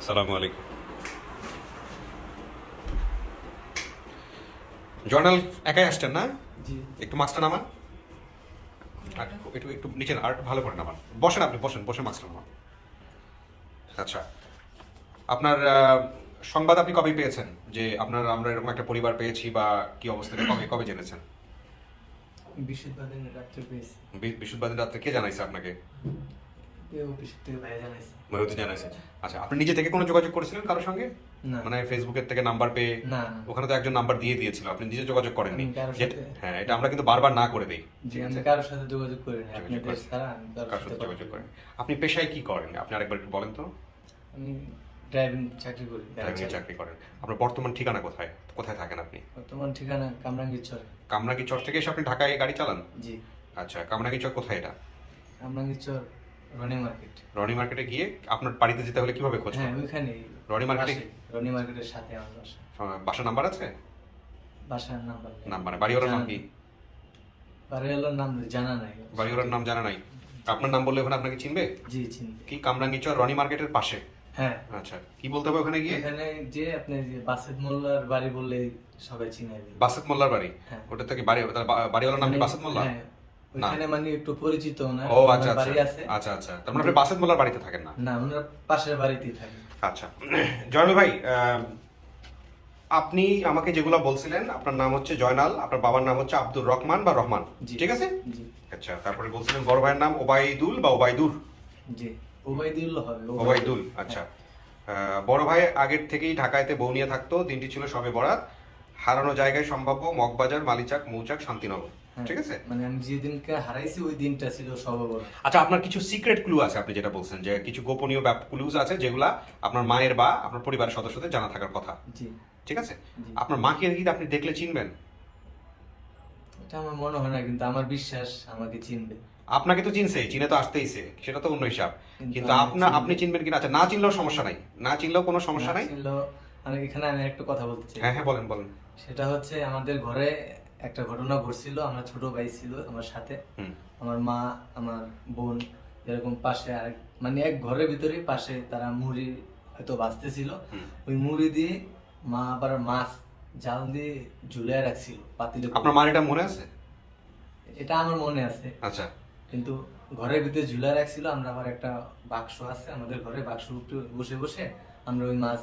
আসসালামু আলাইকুম। জয়নাল একাই আসছেন না? জি। একটু মাস্কটা নামান, আর একটু একটু নিচে আর একটু ভালো করে নামান। বসেন, আপনি বসেন, বসে মাস্কটা নামান। আচ্ছা, আপনার সংবাদ আপনি কবে পেয়েছেন যে আমরা এরকম একটা পরিবার পেয়েছি, বা কি অবস্থাটা কবে কবে জেনেছেন? বৃহস্পতিবার রাত্রে পেয়েছি। বৃহস্পতিবার দিন রাত্রে কে জানাইছে আপনাকে? অফিস থেকে ভাইয়া জানাইছে। মহিউদ্দিন জানাইছে। আচ্ছা, আপনি নিজে থেকে কোনো যোগাযোগ করেছিলেন কারোর সঙ্গে? না। মানে ফেসবুকের থেকে নাম্বার পেয়ে? না। ওখানে তো একজন নাম্বার দিয়ে দিয়েছিল, আপনি নিজে যোগাযোগ করেননি। আমি কারোর যেটা- সাথে- হ্যাঁ, এটা আমরা কিন্তু বারবার না করে দিই। জি, আমি কারোর সাথে যোগাযোগ করিনি। যোগাযোগ আপনাদের করেন। ছাড়া আমি কার কারোর সাথে সাথে যোগাযোগ করেন? আপনি পেশায় কি করেন? আপনি আরেকবার একটু বলেন তো। আমি ড্রাইভিং চাকরি করি। ড্রাইভিং চাকরি করেন। আপনার বর্তমান ঠিকানা কোথায়? কোথায় থাকেন আপনি? বর্তমান ঠিকানা কামরাঙ্গীরচর। কামরাঙ্গীরচর থেকে এসে আপনি ঢাকায় গাড়ি চালান? জি। আচ্ছা, কামরাঙ্গীরচর কোথায় এটা? কামরাঙ্গীরচর রনি মার্কেট। রনি মার্কেটে গিয়ে আপনার বাড়িতে যেতে হলে কিভাবে খোঁজ হ্যাঁ, করবেন? ওইখানে। রনি মার্কেটে? রনি মার্কেটের সাথে আমার বাসা। বাসা নাম্বার আছে? বাসার নাম্বার নেই। নাম্বার, বাড়িওয়ালার নাম কি? বাড়িওয়ালার নাম জানা নাই। বাড়িওয়ালার নাম জানা নাই? আপনার নাম বললে ওখানে আপনাকে চিনবে? জি, চিনি। কি কামরাঙ্গীরচর রনি মার্কেটের পাশে? হ্যাঁ। আচ্ছা, কি বলতে হবে ওখানে গিয়ে? এখানে যে আপনি যে বাসেত মোল্লার বাড়ি বললে সবাই চিনে যাবে। বাসেত মোল্লার বাড়ি? হ্যাঁ। ওটা থেকে বাড়িওয়ালার নাম কি বাসেত মোল্লা? হ্যাঁ, ওইখানে মানে একটু পরিচিত না। ও আচ্ছা আচ্ছা বাড়ি আছে। আচ্ছা আচ্ছা, তার মানে আপনি বাসেত মোল্লার বাড়িতে থাকেন না? না, ওনার পাশের বাড়িতেই থাকে। আচ্ছা, জয়নাল ভাই, আপনি আমাকে যেগুলো বলছিলেন, আপনার নাম হচ্ছে জয়নাল, আপনার বাবার নাম হচ্ছে আব্দুর রহমান বা রহমান, জি। ঠিক আছে? জি। আচ্ছা, তারপরে বলছিলেন বড় ভাইয়ের নাম ওবাইদুল বা ওবাইদুর? জি, ওবাইদুল হবে। ওবাইদুল, আচ্ছা। বড় ভাই আগের থেকেই ঢাকায়তে বউ নিয়ে থাকতো। দিনটি ছিল সবে বরাত। হারানো জায়গায় সম্ভাব্য মগবাজার, মালিচাক, মৌচাক, শান্তিনগর, হ্যাঁ, ঠিক আছে? মানে আমি যেদিনকে হারাইছি ওই দিনটা ছিল সর্ববড়। আচ্ছা, আপনার কিছু সিক্রেট ক্লু আছে, আপনি যেটা বলছেন যে কিছু গোপনীয় ক্লুজ আছে যেগুলা আপনার মায়ের বা আপনার পরিবারের সদস্যদের জানা থাকার কথা, জি। ঠিক আছে? জি। আপনার মাকে কি আপনি দেখলে চিনবেন? এটা আমার মনে হয় না, কিন্তু আমার বিশ্বাস আমাকে চিনবে। আপনাকে তো চিনছেই, চিনে তো আসতেইছে, সেটা তো অন্য হিসাব। কিন্তু আমি আপনি চিনবেন কিনা? আচ্ছা, না চিনলেও সমস্যা নাই, না চিনলেও কোনো সমস্যা নাই। ছিল। আমি এখানে একটা কথা বলতে চাই। হ্যাঁ হ্যাঁ, বলেন বলেন। সেটা হচ্ছে আমাদের ঘরে একটা ঘটনা ঘটছিল। আমার ছোট ভাই ছিল আমার সাথে। হুম। আমার মা, আমার বোন, এরকম পাশে আরেক মানে এক ঘরের ভিতরে পাশে তারা মুড়ি হয়তো ভাজতেছিল। হুম। ওই মুড়ি দিয়ে মা আবার মাছ জাল দিয়ে ঝুলিয়ে রাখছিল পাতিলে করে। আপনার মার এটা মনে আছে? এটা আমার মনে আছে। আচ্ছা। কিন্তু ঘরের ভিতরে ঝুলিয়ে রাখছিল। আমরা আবার একটা বাক্স আছে আমাদের ঘরে, বাক্সর উপরে বসে বসে আমরা ওই মাছ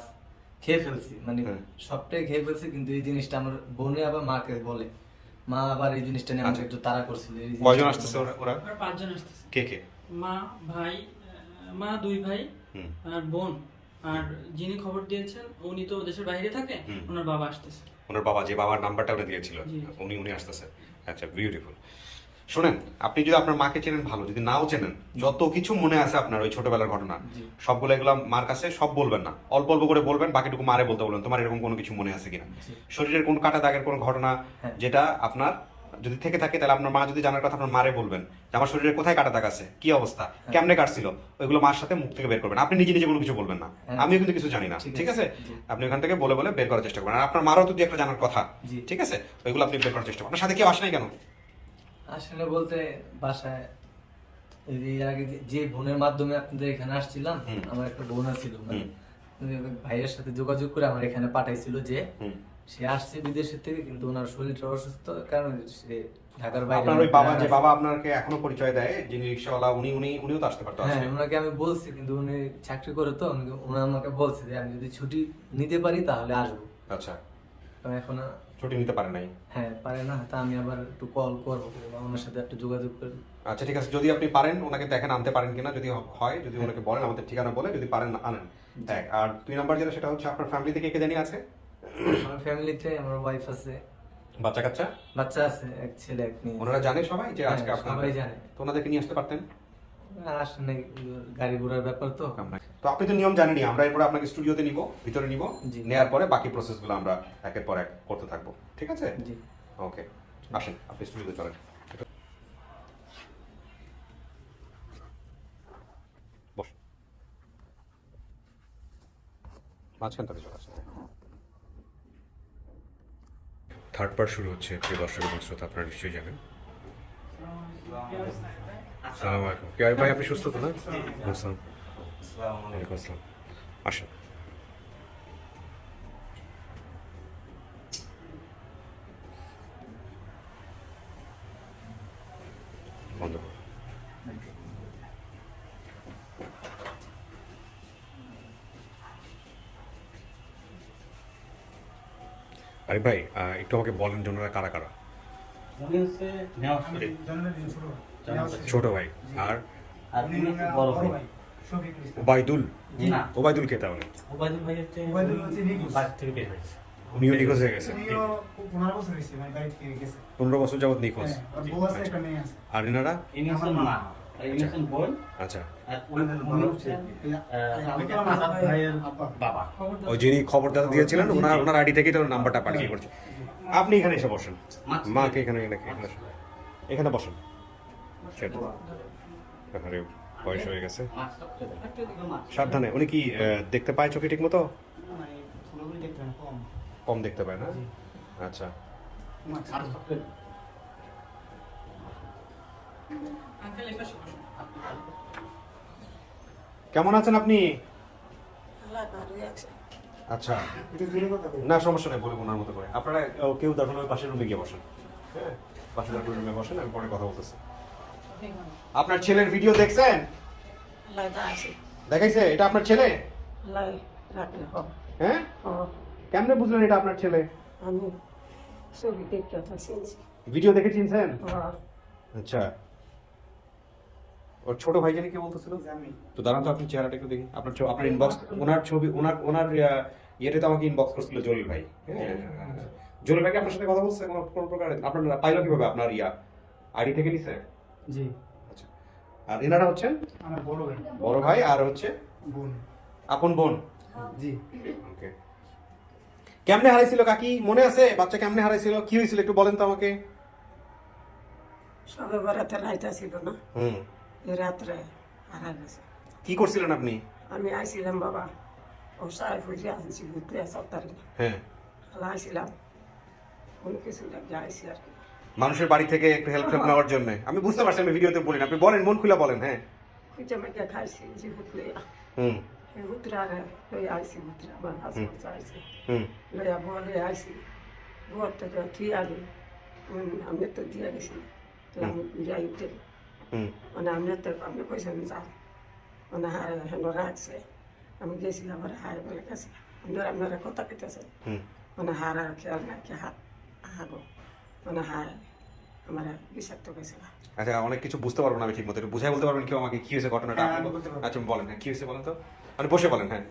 খেয়ে ফেলছি, মানে হুম। সবটাই খেয়ে ফেলছি। কিন্তু এই জিনিসটা আমার বোনে আবার মাকে বলে, মা আবার এই জিনিসটা নিয়ে আমাকে আচ্ছা। একটু তাড়া করছিল। এই জিনিসটা কয়জন আমার আসতেছে মনে ওরা? আর 5 জন আসতেছে। কে কে? মা, ভাই, মা 2 ভাই হুম। আর বোন। আর যিনি খবর দিয়েছেন উনি তো দেশের বাইরে থাকে, হুম। ওনার বাবা আসতেছে। ওনার বাবা, যে বাবার নাম্বারটা উনি দিয়েছিল, জি। উনি উনি আসতেছে। আচ্ছা, বিউটিফুল। শুনেন, আপনি যদি আপনার মাকে চেনেন ভালো, যদি নাও চেনেন, যত কিছু মনে আছে আপনার ওই ছোটবেলার ঘটনা, জি। সবগুলো এগুলো মার কাছে সব বলবেন না, অল্প অল্প করে বলবেন, বাকিটুকু মারে বলতে বলবেন তোমার এরকম কোনো কিছু মনে আছে কিনা। জি। শরীরের কোনো কাটা দাগের কোনো ঘটনা হ্যাঁ। যেটা আপনার যদি থেকে থাকে, তাহলে আপনার মা যদি জানার কথা আপনার মারে বলবেন যে আমার শরীরে কোথায় কাটা দাগ আছে, কি অবস্থা, কেমনে কাটছিল, ওইগুলো মার সাথে মুখ থেকে বের করবেন। আপনি নিজে নিজে কোনো কিছু বলবেন না, হ্যাঁ। আমিও কিন্তু কিছু জানি না, ঠিক ঠিক আছে। আছে? জি। আপনি ওখান থেকে বলে বলে বের করার চেষ্টা করবেন। আর আপনার মারও তো একটা জানার কথা, জি। ঠিক আছে? ওইগুলো আপনি বের করার চেষ্টা করবেন। আপনার সাথে কেউ আসে নাই কেন? আসলে বলতে বাসায় এই যে এর আগে যে বোনের মাধ্যমে আপনাদের এখানে আসছিলাম, হুম। আমার একটা বোন ছিল, মানে হুম। ভাইয়ের সাথে যোগাযোগ করে আমার এখানে পাঠাইছিল যে হুম। সে আসছে বিদেশের থেকে, কিন্তু ওনার শরীরটা অসুস্থ কারণে সে ঢাকার বাইরে। আপনার ওই বাবা, যে বাবা আপনাকে এখনো পরিচয় দেয়, যিনি রিক্সাওয়ালা, উনিও তো আসতে পারতো। হ্যাঁ, আসলে ওনাকে আমি বলছি, কিন্তু উনি চাকরি করে তো উনি আমাকে বলছে যে আমি যদি ছুটি নিতে পারি তাহলে আসবো। আচ্ছা, তো এখন ছুটি নিতে পারে নাই? হ্যাঁ পারে না, তা আমি আবার একটু কল করবো বা ওনার সাথে একটু যোগাযোগ করবো। আচ্ছা, ঠিক আছে, যদি আপনি পারেন ওনাকে দেখেন আনতে পারেন কিনা, যদি হয়, যদি ওনাকে বলেন আমাদের ঠিকানা বলে, যদি পারেন আনেন। দেখ, আর 2 নাম্বার যেটা, সেটা হচ্ছে আপনার ফ্যামিলি থেকে কে জানি আছে? আমার ফ্যামিলিতে আমার ওয়াইফ আছে, বাচ্চা কাচ্চা? বাচ্চা আছে, এক ছেলে এক মেয়ে। ওনারা জানে সবাই যে হ্যাঁ, আজকে আপনার? সবাই জানে। তো ওনাদেরকে নিয়ে আসতে পারতেন। আসলে গাড়ি ঘোড়ার ব্যাপার তো। তো আপনি তো নিয়ম জানেনই, আমরা এরপরে আপনাকে স্টুডিওতে নিব, ভিতরে নিব, জি। নেওয়ার পরে বাকি প্রসেসগুলো আমরা একের পর এক করতে থাকবো, ঠিক আছে? জি। ওকে, আসেন, আপনি স্টুডিওতে চলেন। বস, মাঝখানটাতে চলে আসেন। থার্ড পার্ট শুরু হচ্ছে। প্রিয় দর্শক এবং শ্রোতা, আপনারা নিশ্চয়ই জানেন। আসসালামু আলাইকুম। কি ভাই, আপনি সুস্থ তো না? আসসালাম। ওয়ালাইকুম আসসালাম। আসেন। আরে ভাই একটু আমাকে বলেন জনেরা কারা কারা? উনি হচ্ছে নেওয়াজ আমি শরীফ, জন্মের দিন ছোট ভাই। ছোট ভাই। আর আর উনি হচ্ছে বড় ভাই। শফিকুল ইসলাম। ওবায়দুল? না, ওবায়দুল কে তাহলে? ওবায়দুল ভাই হচ্ছে ওবায়দুল হচ্ছে নিখোঁজ। বাড়ি থেকে বের হয়েছে। উনিও নিখোঁজ হয়ে গেছে? উনিও 15 বছর হয়েছে, মানে বাড়ি থেকে গেছে। 15 বছর যাবত নিখোঁজ। হ্যাঁ, আর বউ আছে, একটা মেয়ে আছে। আর এনারা? ইনি হচ্ছেন মা, আর ইনি হচ্ছেন বোন, আচ্ছা, আর উনি হচ্ছেন আজাদ ভাইয়ের বাবা। ওই যিনি খবরদাতা দিয়েছিলেন ওনার আইডি থেকেই তো নাম্বারটা পাঠিয়ে করছে। আপনি এখানে এসে বসেন, মাকে এখানে এখানে বসেন। সেটা আরে বয়স হয়ে গেছে, সাবধানে। উনি কি দেখতে পায় চোখে ঠিক মতো? মানে পুরোপুরি দেখতে পারে না, কম। কম দেখতে পায় না? আচ্ছা, আঙ্কেল এই পাশে বসুন। কেমন আছেন আপনি? আল্লাহ ভালোই আছে। আচ্ছা, একটু জোরে কথা বলুন। না সমস্যা নেই, বলুন ওনার মতো করে। আপনারা কেউ দরকার হলে পাশের রুমে গিয়ে বসেন। হ্যাঁ, পাশের রুমে বসেন, আমি পরে কথা বলতেছি। আপনার ছেলের ভিডিও দেখছেন? আল্লাহ দা আছে। দেখাইছে এটা আপনার ছেলে? আল্লাহ রাখলে হোক। হ্যাঁ, ও, কেমনে বুঝলেন এটা আপনার ছেলে? আমি ছবি দেখতে পাচ্ছি। ভিডিও দেখে চিনছেন? ও, আচ্ছা, ওর ছোট ভাই জানি কে বলতেছিল? আমি তো দাঁড়ান তো, আপনি চেহারাটা একটু দেখি। আপনার ইনবক্স, ওনার ছবি, ওনার ইয়েতে তো আমাকে ইনবক্স করছিল জলিল ভাই। হ্যাঁ, জলিল ভাই কি আপনার সাথে কথা বলছে কোন প্রকার? আপনার পাইলো কিভাবে? আপনার আইডি থেকে নিছে? জি, আচ্ছা, আর এনারা হচ্ছেন আমার বড় ভাই, বড় ভাই আর হচ্ছে বোন। আপন বোন। জি, ওকে, কেমনে হারাইছিল কাকি মনে আছে? বাচ্চা কেমনে হারাইছিল, কি হয়েছিল একটু বলেন তো আমাকে। সবে বেড়াতে রাইতা ছিল না, হুম, এই রাত্রে হারা গেছে। কি করছিলেন আপনি? আমি আইছিলাম বাবা, ও সাই ফুজি আনছি ঘুরতে সব তারিখ। হ্যাঁ, আল্লাহ আইছিলাম, কোনো কিছু লাগে আইসি আর কি। মানুষের বাড়ি থেকে একটু হেল্প নেওয়ার জন্য। আমি বুঝতে পারছি, আমি ভিডিওতে বলিনি, আপনি বলেন, মন খুলে বলেন। হ্যাঁ, খুঁজে মেকে খাইছি যে হুতলে, হুম এই হুতরারে লই আইসি, হুতরা আমার হাসপাতাল চাইছে। হুম লইয়া বলে আইসি, বর থেকে তুই আলি, আমি তো দিয়ে গেছি, আমি যাই উঠে। হুম মানে আপনি কইছেন যাও, মানে হায় হেন রাখছে। আমি গেছি আবার হায় বলে গেছে, আপনারা কথা কেটেছেন, হুম মানে হার আর খেয়াল না কি হাত হাগো, মানে হায় আমার বিষাক্ত গেছে। আচ্ছা, অনেক কিছু বুঝতে পারবো না আমি ঠিক মতো, একটু বুঝাই বলতে পারবেন কেউ আমাকে কি হয়েছে ঘটনাটা? হ্যাঁ, আপনি আমি বলতে পারবো। আচ্ছা বলেন, হ্যাঁ কি হয়েছে বলেন তো, মানে বসে বলেন। হ্যাঁ,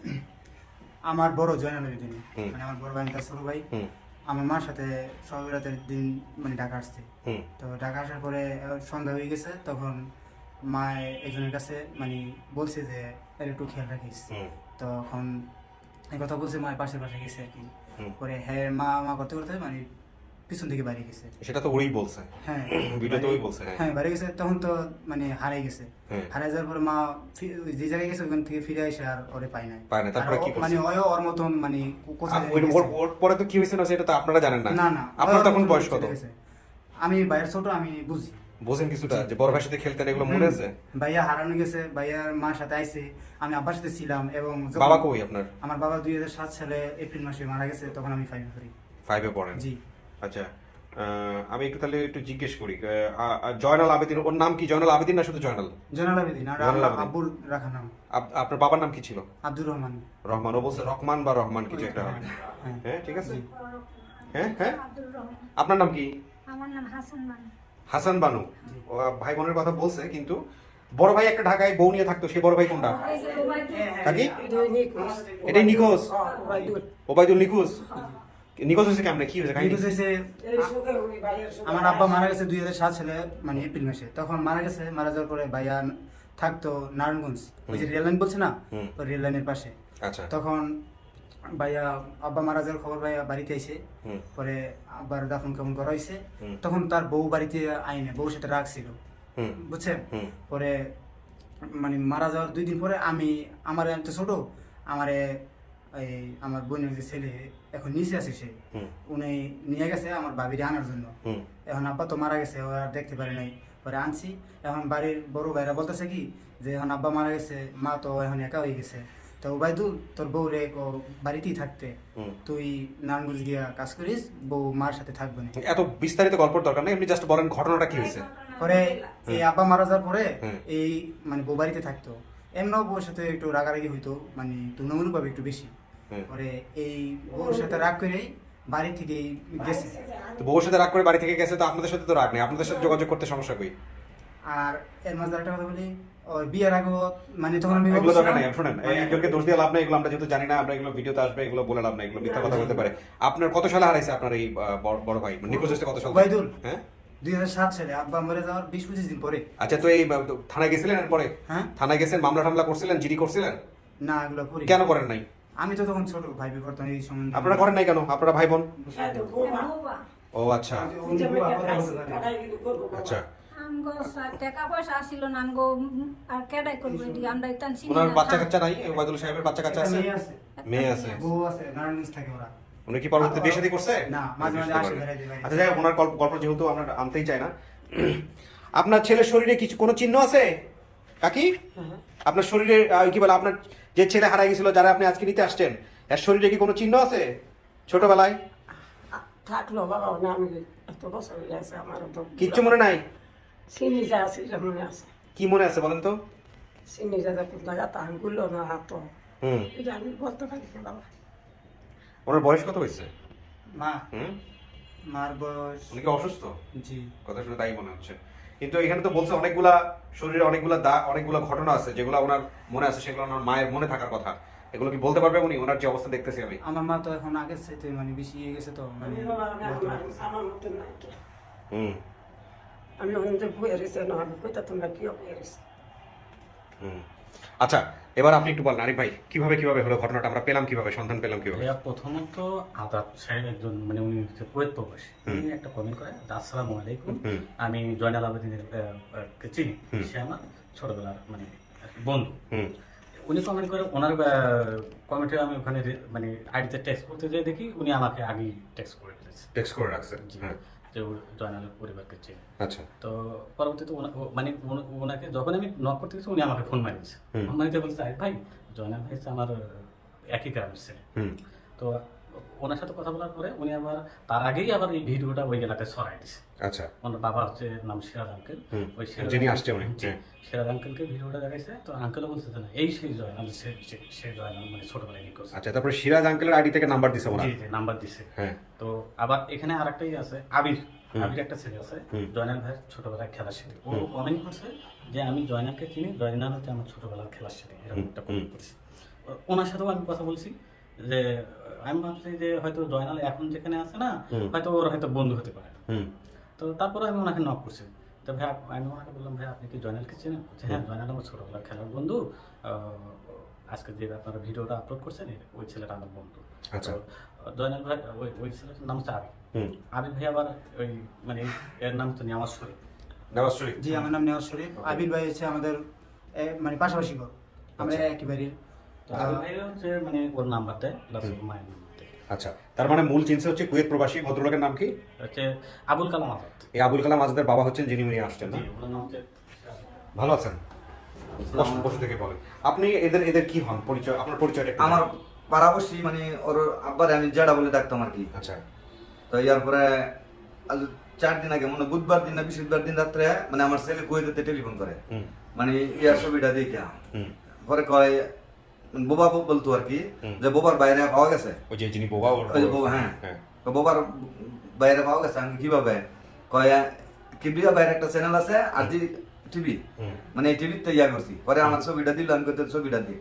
আমার বড় জয়নালের দিন, হুম। মানে আমার বড় ভাই, তার ছোট ভাই। হুম আমার মার সাথে সবে রাতের দিন মানে ঢাকা আসছে। হুম তো ঢাকা আসার পরে সন্ধ্যা হয়ে গেছে, তখন মা একজনের কাছে মানে বলছে যে এর একটু খেয়াল রাখিস। হুম তখন এই কথা বলছে, মায়ের পাশে পাশে গেছে আর কি। হুম। পরে হ্যাঁ মা মা করতে করতে মানে পিছন দিকে বাড়ি গেছে। সেটা তো ওই বলছে, হ্যাঁ, ভিডিওতে ওই বলছে। হ্যাঁ হ্যাঁ বাড়ি গেছে, তখন তো মানে হারাই গেছে। হ্যাঁ। হারাই যাওয়ার পরে মা যে জায়গায় গেছে ওখান থেকে ফিরে এসে আর ওরে পায় নাই। পায় নাই, তারপরে আর কি করছে? মানে ওর মতন মানে কোথায় ওর পরে তো কি হয়েছে না সেটা তো আপনারা জানেন না। না না, আপনার ওর তখন মতন বয়স কত? চলে গেছে। আমি ভাইয়ের ছোট, আমি বুঝি। বোঝেন কিছুটা যে বড় ভাইয়ের সাথে খেলতেন, এগুলো মনে আছে? ভাইয়া হারানো গেছে, ভাইয়ার মার সাথে আইছে, আমি আব্বার সাথে ছিলাম। এবং যখন বাবা কই আপনার? আমার বাবা 2007 সালে এপ্রিল মাসে মারা গেছে, তখন আমি 5 পড়ি। 5-এ পড়েন? জি, আচ্ছা, আমি একটু তাহলে একটু জিজ্ঞেস করি, জয়নাল আবেদিন, ওর নাম কি? জয়নাল আবেদিন না শুধু জয়নাল? জয়নাল আবেদিন। আর জয়নাল আবেদিন। আব্বুর রাখা নাম আপনার বাবার নাম কি ছিল? আব্দুর রহমান। রহমান। ও বলছে রহমান বা রহমান কিছু একটা হবে। হ্যাঁ, হ্যাঁ ঠিক আছে। হ্যাঁ হ্যাঁ, আপনার নাম কি? আমার নাম হাসান বানু। হাসান বানু। ও, ভাই বোনের কথা বলছে, কিন্তু বড় ভাই একটা ঢাকায় বউ নিয়ে থাকতো, সেই বড় ভাই কোনটা কাকি? এটাই নিখোঁজ? ওবায়দুল নিখোঁজ? নিখোঁজ হয়েছে কেমনে, কি হয়েছে কাহিনী? নিখোঁজ হয়েছে, আমার আব্বা মারা গেছে 2007 সালে মানে এপ্রিল মাসে। তখন মারা গেছে, মারা যাওয়ার পরে ভাইয়া থাকতো নারায়ণগঞ্জ, ওই যে রেল লাইন বলছে না, হুম। ওই রেল লাইনের পাশে। আচ্ছা। তখন ভাইয়া আব্বা মারা যাওয়ার খবর ভাইয়া বাড়িতে এসে, হুম পরে আব্বার দাফন কাফন করা হয়েছে। হুম। তখন তার বউ বাড়িতে আইনে, বউর সাথে রাখছিল, হুম বুঝছেন। হুম পরে মানে মারা যাওয়ার 2 দিন পরে আমি তো ছোট, আমারে এই আমার বোনের যে ছেলে এখন নিচে আছে, সে হুম উনি নিয়ে গেছে আমার ভাবিরে আনার জন্য। হুম এখন আব্বা তো মারা গেছে, ও আর দেখতে পারে নাই। পরে আনছি, এখন বাড়ির বড় ভাইরা বলতেছে কি যে এখন আব্বা মারা গেছে, মা তো এখন একা হয়ে গেছে, তো ওবায়দুল তোর বউ রে বাড়িতেই থাকতে, হুম। তুই নারায়ণগঞ্জ গিয়া কাজ করিস, বউ মার সাথে থাকবে না। এত বিস্তারিত গল্পের দরকার নেই, এমনি জাস্ট বলেন ঘটনাটা কি হয়েছে। পরে এই আব্বা মারা যাওয়ার পরে হুম। এই মানে বউ বাড়িতে থাকতো, এমনও বউর সাথে একটু রাগারাগি হইতো, মানে তুলনামূলকভাবে একটু বেশি। হুম। পরে এই বউর সাথে রাগ করেই বাড়ি থেকেই গেছে। তো বউর সাথে রাগ করে বাড়ি থেকে গেছে, তো আপনাদের সাথে তো রাগ নেই, আপনাদের সাথে যোগাযোগ করতে সমস্যা কই? আর এর মাঝে একটা কথা বলি, ওই বিয়ের আগে মানে তখন আমি এগুলো দরকার নেই, শুনেন একজনকে দোষ দিয়ে লাভ নেই, এগুলো আমরা যেহেতু জানি না, আমরা এগুলো ভিডিওতে আসবে, এগুলো বলে লাভ নেই, এগুলো মিথ্যা কথা বলতে পারে। আপনার কত সালে হারাইছে আপনার এই বড় ভাই, নিখোঁজ হয়েছে কত সাল? ওবায়দুল। হ্যাঁ 2007 সালে আব্বা মরে যাওয়ার 20-25 দিন পরে। আচ্ছা, তো এই থানায় গেছিলেন এরপরে? হ্যাঁ। থানায় গেছেন, মামলা টামলা করছিলেন, জিডি করছিলেন? না এগুলো করি। কেন করেন নাই? আমি তো তখন ছোট, ভাই বিয়ে করতাম এই সম্বন্ধে। আপনারা করেন নাই কেন? আপনারা ভাই বোন? ও আচ্ছা আচ্ছা। আমগো টাকা পয়সা আসিল না, আমগো আর কেডাই করবো এটি, আমরা ইতান চিনি ওনার না। বাচ্চা কাচ্চা নাই? ওবায়দুল সাহেবের বাচ্চা কাচ্চা আছে? মেয়ে আছে, মেয়ে আছে। বউ আছে, নারায়ণগঞ্জ থাকে ওরা। উনি কি পরবর্তীতে বিয়ে শাদী করছে? না, মাঝে মাঝে আসে বেড়াইতে ভাই। আচ্ছা যাই হোক, ওনার গল্প যেহেতু আমরা আনতেই চাই না। আপনার ছেলের শরীরে কিছু কোনো চিহ্ন আছে কাকি? আপনার শরীরে কি বলে, আপনার যে ছেলে হারাই গেছিল, যারা আপনি আজকে নিতে আসছেন, এর শরীরে কি কোনো চিহ্ন আছে ছোটবেলায়? থাকলো বাবা না, আমি এত বছর হয়ে গেছে আমার তো কিচ্ছু মনে নাই? চিনি যা আছে এটা মনে আছে। কি মনে আছে বলেন তো? চিনি যা যা কোন জায়গা আঙ্গুলো না হাত, হুম। এটা আমি বলতে পারি না বাবা। ওনার বয়স কত হয়েছে? মা, হুম। মার বয়স, উনি কি অসুস্থ? জি কথা শুনে তাই মনে হচ্ছে। কিন্তু এখানে তো বলছে অনেকগুলা শরীরে অনেকগুলা ঘটনা আছে যেগুলো ওনার মনে আছে, সেগুলো ওনার মায়ের মনে থাকার কথা। এগুলো কি বলতে পারবে উনি? ওনার যে অবস্থা দেখতেছি আমি। আমার মা তো এখন আগের চাইতে মানে বেশি ইয়ে গেছে, তো মানে বলতে পারতেছি না। আমার মতো নাই কে। হুম আমি অন্য বইয়ে রয়েছে না, আমি কইতা তোমরা কি বইয়ে রয়েছে। হুম। আচ্ছা, এবার আপনি একটু বলেন আরিফ ভাই, কিভাবে হলো ঘটনাটা, আমরা পেলাম কিভাবে, সন্ধান পেলাম কিভাবে? ভাইয়া প্রথমত আদাব সাহেব একজন মানে উনি হচ্ছে কুয়েত প্রবাসী, উনি একটা কমেন্ট করে, আসসালামু আলাইকুম, হুম। আমি জয়নাল আবেদিনের কে চিনি, হুম। সে আমার ছোটবেলার মানে বন্ধু। হুম উনি কমেন্ট করে, ওনার কমেন্টে আমি ওখানে মানে আইডিতে টেক্সট করতে যেয়ে দেখি উনি আমাকে আগেই টেক্সট করে দিয়েছে টেক্সট করে রাখছে। জি, হ্যাঁ যে ও জয়নালের পরিবারকে চিনি। আচ্ছা। তো পরবর্তীতে মানে ওনাকে যখন আমি নক করতে গেছি, উনি আমাকে ফোন মারিয়েছে। হুম। ফোন মারিতে বলছে, আরে ভাই জয়নাল ভাই হচ্ছে আমার একই গ্রামের ছেলে। হুম তো ওনার সাথে কথা বলার পরে উনি আবার তার আগেই আবার এই ভিডিওটা ওই এলাকায় ছড়াই দিচ্ছে। আচ্ছা। ওনার বাবা হচ্ছে নাম সিরাজ আঙ্কেল, হুম। ওই যিনি আসছে উনি। জি, হ্যাঁ। সিরাজ আঙ্কেলকে ভিডিওটা দেখাইছে। তো আঙ্কেলও বলছে যে না, এই সেই জয়নাল, সেই জয়নাল মানে ছোটবেলায় কি করছে। আচ্ছা, তারপরে সিরাজ আঙ্কেলের আইডি থেকে নাম্বার দিছে ওরা? জি জি, নাম্বার দিছে। হ্যাঁ। তো আবার এখানে আরেকটাই আছে, আবির। হুম। আবির একটা ছেলে আছে, হুম। জয়নাল ভাইয়ের ছোটবেলায় খেলার সাথে। ও হুম। কমেন্ট করছে যে আমি জয়নালকে চিনি, জয়নাল হচ্ছে আমার ছোটবেলার খেলার সাথে, এরকম একটা কমেন্ট হুম। করছে। ওনার সাথেও আমি কথা বলছি যে আমি ভাবছি যে হয়তো জয়নাল এখন যেখানে আছে না, হুম। হয়তো ওর হয়তো বন্ধু হতে পারে। হুম তো তারপরে আমি ওনাকে নক করছি। তো ভাই আমি ওনাকে বললাম, ভাই আপনি কি জয়নালকে চেনেন? বলছে, হ্যাঁ জয়নাল আমার ছোটবেলার খেলার বন্ধু। আজকে যে আপনারা ভিডিওটা আপলোড করছেন, ওই ছেলেটা আমার বন্ধু। আচ্ছা। তো জয়নাল ভাই ওই ছেলেটার নাম হচ্ছে আবির। হুম। আবির ভাই আবার ওই মানে এর নাম তো নেওয়াজ শরীফ। নেওয়াজ শরীফ। জি, আমার নাম নেওয়াজ শরীফ। আবির ভাই হচ্ছে আমাদের মানে পাশাপাশি ঘর, আমরা আচ্ছা। একই বাড়ির। তো আবির ভাই হচ্ছে মানে ওর নাম্বার দেয়, প্লাস ওর মায়ের নাম্বার দেয়। আচ্ছা, তার মানে মূল চিন্তা হচ্ছে কুয়েত প্রবাসী ভদ্রলোকের নাম কি? হচ্ছে আবুল কালাম আজাদ। এই আবুল কালাম আজাদের বাবা হচ্ছেন যিনি উনি আসছেন না? জি, ওনার নাম হচ্ছে ভালো আছেন? বসে থেকে বলেন আপনি, এদের কি হন, পরিচয়, আপনার পরিচয়টা একটু আমার বলুন। পাড়াবসী মানে ওর আব্বারে আমি জেডা বলে ডাকতাম আর কি। আচ্ছা। তো ইয়ার পরে আজ 4 দিন আগে মানে বুধবার দিন না বৃহস্পতিবার দিন রাত্রে মানে আমার ছেলে কুয়েতে টেলিফোন করে, হুম মানে ইয়ার ছবিটা দেখা হুম। পরে কয় বোবা বলতো আর কি, হুম। যে বোবার বাইরে পাওয়া গেছে। ওই যে যিনি বোবা, ওই যে বোবা, হ্যাঁ হ্যাঁ। তো বোবার বাইরে পাওয়া গেছে। আমি কিভাবে কয় কিবরিয়া বাইরে একটা চ্যানেল আছে আর জি টিভি, হুম। মানে এই টিভিতে ইয়া করছি। পরে আমার ছবিটা দিল, আমি কইতে ছবিটা দিই।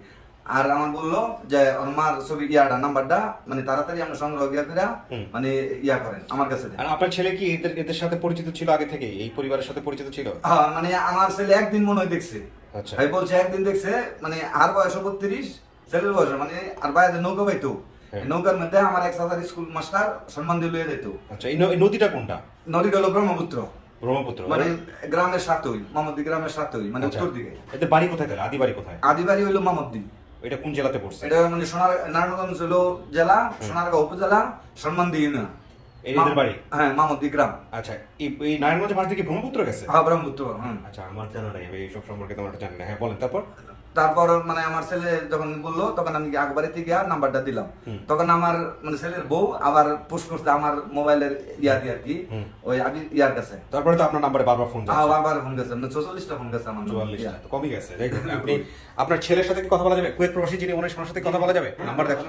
আর আমার বললো যে ওর মার ছবি ইয়াটা নাম্বারটা মানে তাড়াতাড়ি আমরা সংগ্রহ ইয়া করে হুম। মানে ইয়া করেন আমার কাছে দেন। আর আপনার ছেলে কি এদের সাথে পরিচিত ছিল আগে থেকে, এই পরিবারের সাথে পরিচিত ছিল? হ্যাঁ মানে আমার ছেলে একদিন মনে হয় দেখছে। আচ্ছা। ভাই বলছে একদিন দেখছে, মানে আর বয়স 32, ছেলের বয়স মানে আর বাইরে নৌকা পাইতো। হ্যাঁ। নৌকার মধ্যে আমার এক সাথে স্কুল মাস্টার সম্মান দিয়ে লইয়া যেত। আচ্ছা, এই নদীটা কোনটা? নদীটা হলো ব্রহ্মপুত্র, ব্রহ্মপুত্র। মানে গ্রামের সাতই, মামদ্দি গ্রামের সাতই, মানে আচ্ছা। উত্তর দিকে। এদের বাড়ি কোথায়, তাহলে আদি বাড়ি কোথায়? আদিবাড়ি হইলো মামদ্দি। এটা কোন জেলাতে পড়ছে? এটা মানে নারায়ণগঞ্জ হলো জেলা, সোনারগাঁও উপজেলা, সম্মানদি ইউনিয়ন। এদের বাড়ি? হ্যাঁ, মামদ্দি গ্রাম। আচ্ছা, এই নারায়ণগঞ্জ পাশ থেকে ব্রহ্মপুত্র গেছে? হ্যাঁ, ব্রহ্মপুত্র। আচ্ছা, আমার জানা নাই, আমি এইসব সম্পর্কে তোমার জানি না। হ্যাঁ বলেন, তারপর? তারপর মানে আমার ছেলে যখন বললো তখন আমি আগবাড়িতে গিয়া নাম্বারটা দিলাম। হুম। তখন আমার মানে ছেলের বউ আবার পোস্ট করছে আমার মোবাইলের ইয়া দিয়ে আর কি, হুম। ওই আমি ইয়ার কাছে। তারপরে তো আপনার নাম্বারে বারবার ফোন যাচ্ছে। আবার ফোন গেছে, মানে 44টা ফোন গেছে আমার। 44টা তো কমই গেছে। যাই হোক, আপনি আপনার ছেলের সাথে কি কথা বলা যাবে? কুয়েত প্রবাসী যিনি, ওনার সাথে কথা বলা যাবে? নাম্বার দেখো,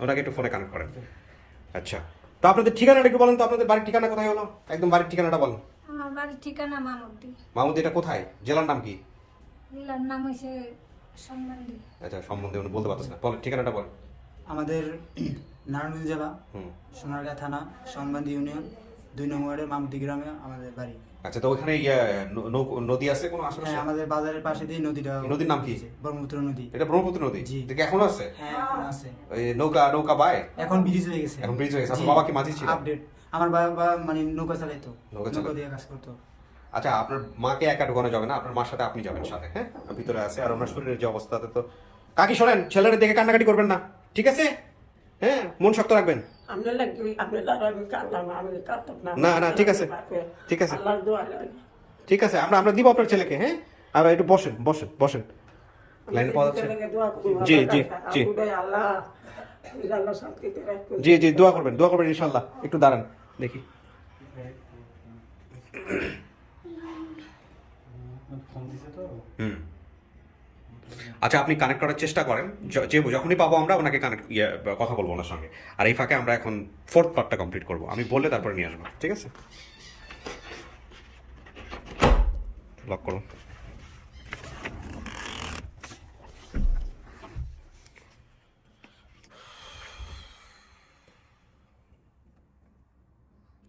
ওনাকে একটু ফোনে কানেক্ট করেন। আচ্ছা, তো আপনাদের ঠিকানাটা একটু বলেন তো, আপনাদের বাড়ির ঠিকানা কোথায় হলো? একদম বাড়ির ঠিকানাটা বলেন। আমার বাড়ির ঠিকানা মামুদ্দি। মামুদ, এটা কোথায়? জেলার নাম কি? জেলার নাম হয়েছে সম্বন্ধী। আচ্ছা, সম্বন্ধে উনি বলতে পারতেছেন না, বলেন ঠিকানাটা বলেন। আমাদের নারায়ণগঞ্জ জেলা হুম। সোনারগাঁ থানা সম্বন্ধী ইউনিয়ন 2 নং ওয়ার্ডের মামুদি গ্রামে আমাদের বাড়ি। আচ্ছা, তো ওখানে নদী আছে কোনো আশেপাশে? হ্যাঁ, আমাদের বাজারের পাশে দিয়ে নদীটা। নদীর নাম কি? ব্রহ্মপুত্র নদী। এটা ব্রহ্মপুত্র নদী? জি। এটা কি এখনো আছে? হ্যাঁ, এখন আছে। এই নৌকা বায়? এখন ব্রিজ হয়ে গেছে। এখন ব্রিজ হয়ে গেছে। জি। আপনার বাবা কি মাঝি ছিল? আপডেট। আমার বাবা মানে নৌকা চালাইতো, নৌকা চালাতো। নৌকা দিয়ে কাজ করতো। আচ্ছা, আপনার মাকে একা ঢোকানো যাবে না, আপনার মার সাথে আপনি যাবেন সাথে, হ্যাঁ? ভিতরে আছে, আর ওনার শরীরের যে অবস্থাতে তো কাকি শোনেন, ছেলেরা দেখে কান্নাকাটি করবেন না, ঠিক আছে? হ্যাঁ, মন শক্ত রাখবেন। আপনি লাগবে, আপনি দ্বারা আমি কাঁদলাম, আমি কাঁদতাম না, না, ঠিক আছে, ঠিক আছে। আল্লাহর দোয়া লাগে। ঠিক আছে, আমরা দিব আপনার ছেলেকে, হ্যাঁ? আর একটু বসেন বসেন বসেন, লাইন পাওয়া যাচ্ছে? জি, জি, জি। আল্লাহ আল্লাহ শান্তিতে রাখুন। জি জি, দোয়া করবেন ইনশাল্লাহ। একটু দাঁড়ান দেখি। ফোন দিছে তো। হুম। আচ্ছা, আপনি কানেক্ট করার চেষ্টা করেন, যখনই পাবো আমরা ওনাকে কথা বলবো ওনার সঙ্গে। আর এই ফাঁকে আমরা এখন 4th পার্টটা কমপ্লিট করবো, আমি বললে তারপরে নিয়ে আসবো, ঠিক আছে? লক করুন।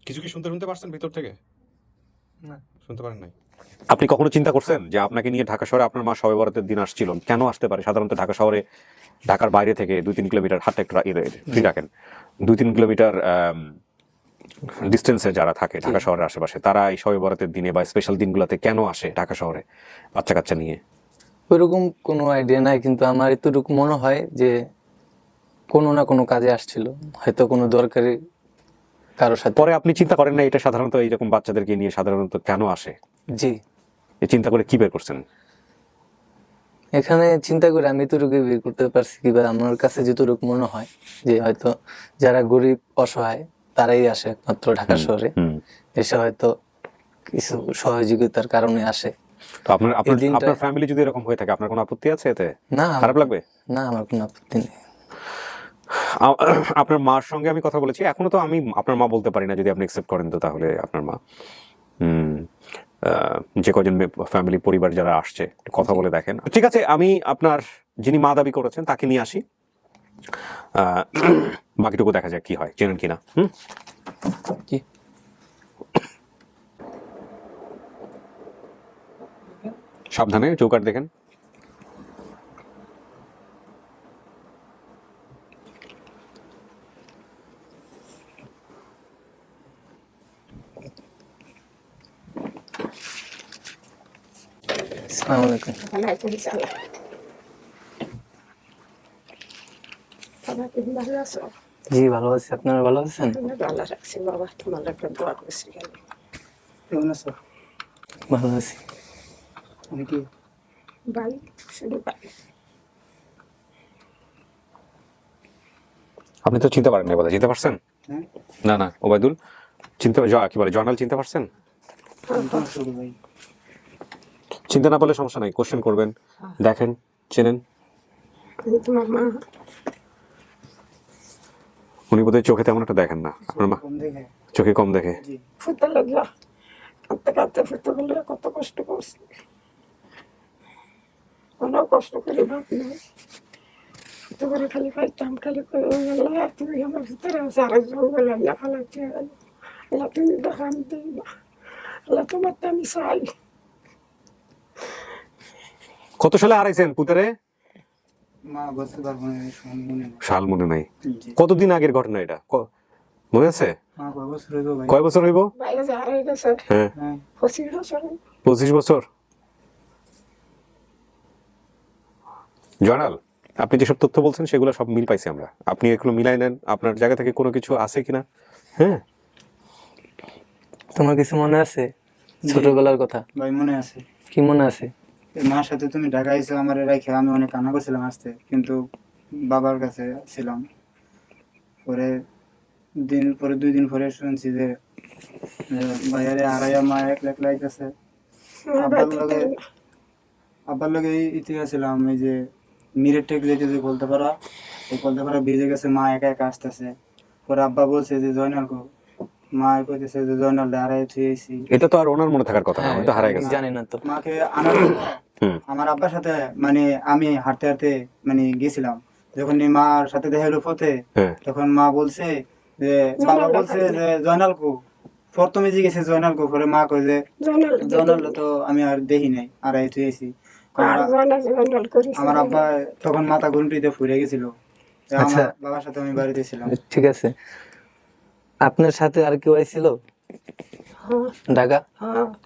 কিছু কি শুনতে পারছেন ভিতর থেকে? না। শুনতে পারেন নাই? আপনি কখনো চিন্তা করছেন যে আপনাকে নিয়ে ঢাকা শহরে আপনার মা শবে বরাতের দিন আসছিল? কেন আসতে পারে? সাধারণত ঢাকা শহরে, ঢাকার বাইরে থেকে 2-3 কিলোমিটার হাঁটতে একটু ফ্রি রাখেন, 2-3 কিলোমিটার ডিস্টেন্সে যারা থাকে ঢাকা শহরের আশেপাশে, তারা এই শবে বরাতের দিনে বা স্পেশাল দিনগুলোতে কেন আসে ঢাকা শহরে বাচ্চা কাচ্চা নিয়ে? ওইরকম কোনো আইডিয়া নাই, কিন্তু আমার এতটুকু মনে হয় যে কোনো না কোনো কাজে আসছিল, হয়তো কোনো দরকারি কারোর সাথে। পরে আপনি চিন্তা করেন না এটা সাধারণত এইরকম বাচ্চাদেরকে নিয়ে সাধারণত কেন আসে? জি, এই চিন্তা করে কি বের করছেন? এখানে চিন্তা করে আমি এতটুকু বের করতে পারছি কি, বা আমার কাছে যতটুকু মনে হয় যে হয়তো যারা গরিব অসহায় তারাই আসে একমাত্র ঢাকা শহরে, এসে হয়তো কিছু সহযোগিতার কারণে আসে। তো আপনার ফ্যামিলি যদি এরকম হয়ে থাকে, আপনার কোনো আপত্তি আছে এতে? না, খারাপ লাগবে না, আমার কোনো আপত্তি নেই। আপনার মার সঙ্গে আমি কথা বলেছি, এখনো তো আমি আপনার মা বলতে পারি না, যদি আপনি অ্যাকসেপ্ট করেন তো তাহলে আপনার মা। যে কজন ফ্যামিলি পরিবার যারা আসছে কথা বলে দেখেন, ঠিক আছে? আমি আপনার যিনি মা দাবি করেছেন তাকে নিয়ে আসি, বাকিটুকু দেখা যাক কি হয়, চেনেন কিনা। কি সাবধানে চৌকাট দেখেন। আসসালামু আলাইকুম। ওয়ালাইকুম সালাম। তুমি ভালো আছো? জি, ভালো আছি, আপনারা ভালো আছেন? আমি ভালো রাখছি বাবা, তোমার একটা দোয়া করছি। কেমন আছো? ভালো আছি। আমি কি ভাই, শুধু ভাই। আপনি তো চিনতে পারেন না, বলে চিনতে পারছেন? হ্যাঁ, না না, ওবায়দুল কি বলে, জয়নাল চিনতে পারছেন? তোমার ছোট ভাই। চিন্তা না পারলে সমস্যা নাই, কোশ্চেন করবেন, দেখেন, চেনেন। আমি তোমার মা। উনি বোধহয় চোখে তেমন একটা দেখেন না, আপনার মা কম দেখে। চোখে কম দেখে। জি। ফুটতে লাগিয়া কাঁদতে কাঁদতে ফুটতে গেলে কত কষ্ট করছি, অনেক কষ্ট করে ভাব নেই, ফুটতে করে খালি পাইতাম, খালি করে আল্লাহ তুমি আমার ভিতরে আছে, আরেকজন বলে আল্লাহ ফালাইতে গেল, আল্লাহ তুমি দেখা আমি দিই না, আল্লাহ তোমার তো আমি চাই। কত সালে হারাইছেন পুতারে? মা বলতে পারবো না, এই সময় মনে নেই। সাল মনে নাই। জি। কতদিন আগের ঘটনা এটা, মনে আছে? মা কয় বছর হইলো ভাই? কয় বছর হইব? বাইরে যে হারাই গেছে হ্যাঁ, হ্যাঁ, 25 বছর। 25 বছর। জয়নাল, আপনি যেসব তথ্য বলছেন সেগুলো সব মিল পাইছি আমরা, আপনি এগুলো মিলাই নেন, আপনার জায়গা থেকে কোনো কিছু আছে কিনা। হ্যাঁ, তোমার কিছু মনে আছে ছোটবেলার কথা? ভাই মনে আছে। কি মনে আছে? এই মার সাথে তুমি ঢাকা আইছো আমার রেখে, আমি অনেক কান্না করছিলাম আসতে, কিন্তু বাবার কাছে ছিলাম। পরে 2 দিন পরে শুনছি যে বাইরে হারাইয়া মা একলা একলা আইতেছে। আব্বার লগে ইতিহাস ছিলাম, এই যে মিরের টেক যেতে যে বলতে পারা, এই বলতে পারা ভিজে গেছে, মা একা একা আসতেছে। পরে আব্বা বলছে যে জয়নাল কো, মা কইতেছে যে জয়নাল হারাই থুয়েছি। এটা তো আর ওনার মনে থাকার কথা না, হ্যাঁ, উনি তো হারাই গেছে। জানি না তো। মাকে আনার পর হুম। আমার আব্বার সাথে মানে আমি হাঁটতে হাঁটতে মানে গেছিলাম, যখন এই মার সাথে দেখা হলো পথে, হ্যাঁ। তখন মা বলছে যে বাবা বলছে যে জয়নাল কো, প্রথমে জিজ্ঞেসে জয়নাল কো, পরে মা কয় যে জয়নাল তো আমি আর দেখি নাই, হারাই থুয়েছি। আমার আব্বা তখন মাথা ঘুমটিতে ফুরে গেছিল। আচ্ছা। আমার বাবার সাথে আমি বাড়িতে ছিলাম। ঠিক আছে, আপনার সাথে আর কেউ আইছিল ঢাকা?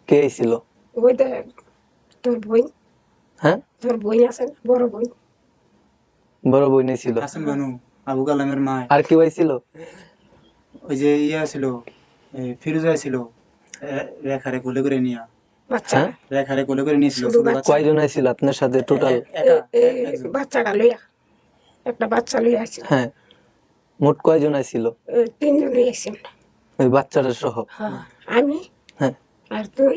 কে আইছিল? ওই দেখ তোর বই, হ্যাঁ, তোর বই আছে না, বড় বই। বড় বই ছিল। হাসান বানু, আবু কালামের মা, আর কেউ আইছিল? ওই যে ইয়া ছিল, ফিরোজা ছিল, রেখারে কোলে করে নিয়া, বাচ্চা হ্যাঁ, রেখারে কোলে করে নিয়েছিল। শুধু ছোট বাচ্চা। কয়জন আইছিল আপনার সাথে টোটাল? একা বাচ্চাটা লইয়া, একটা বাচ্চা লইয়া আছে, হ্যাঁ, মোট কয়জন আইছিল? 3 জন লইয়া আছেন। ওই বাচ্চাটা সহ? হ্যাঁ, আমি হ্যাঁ, আর তুই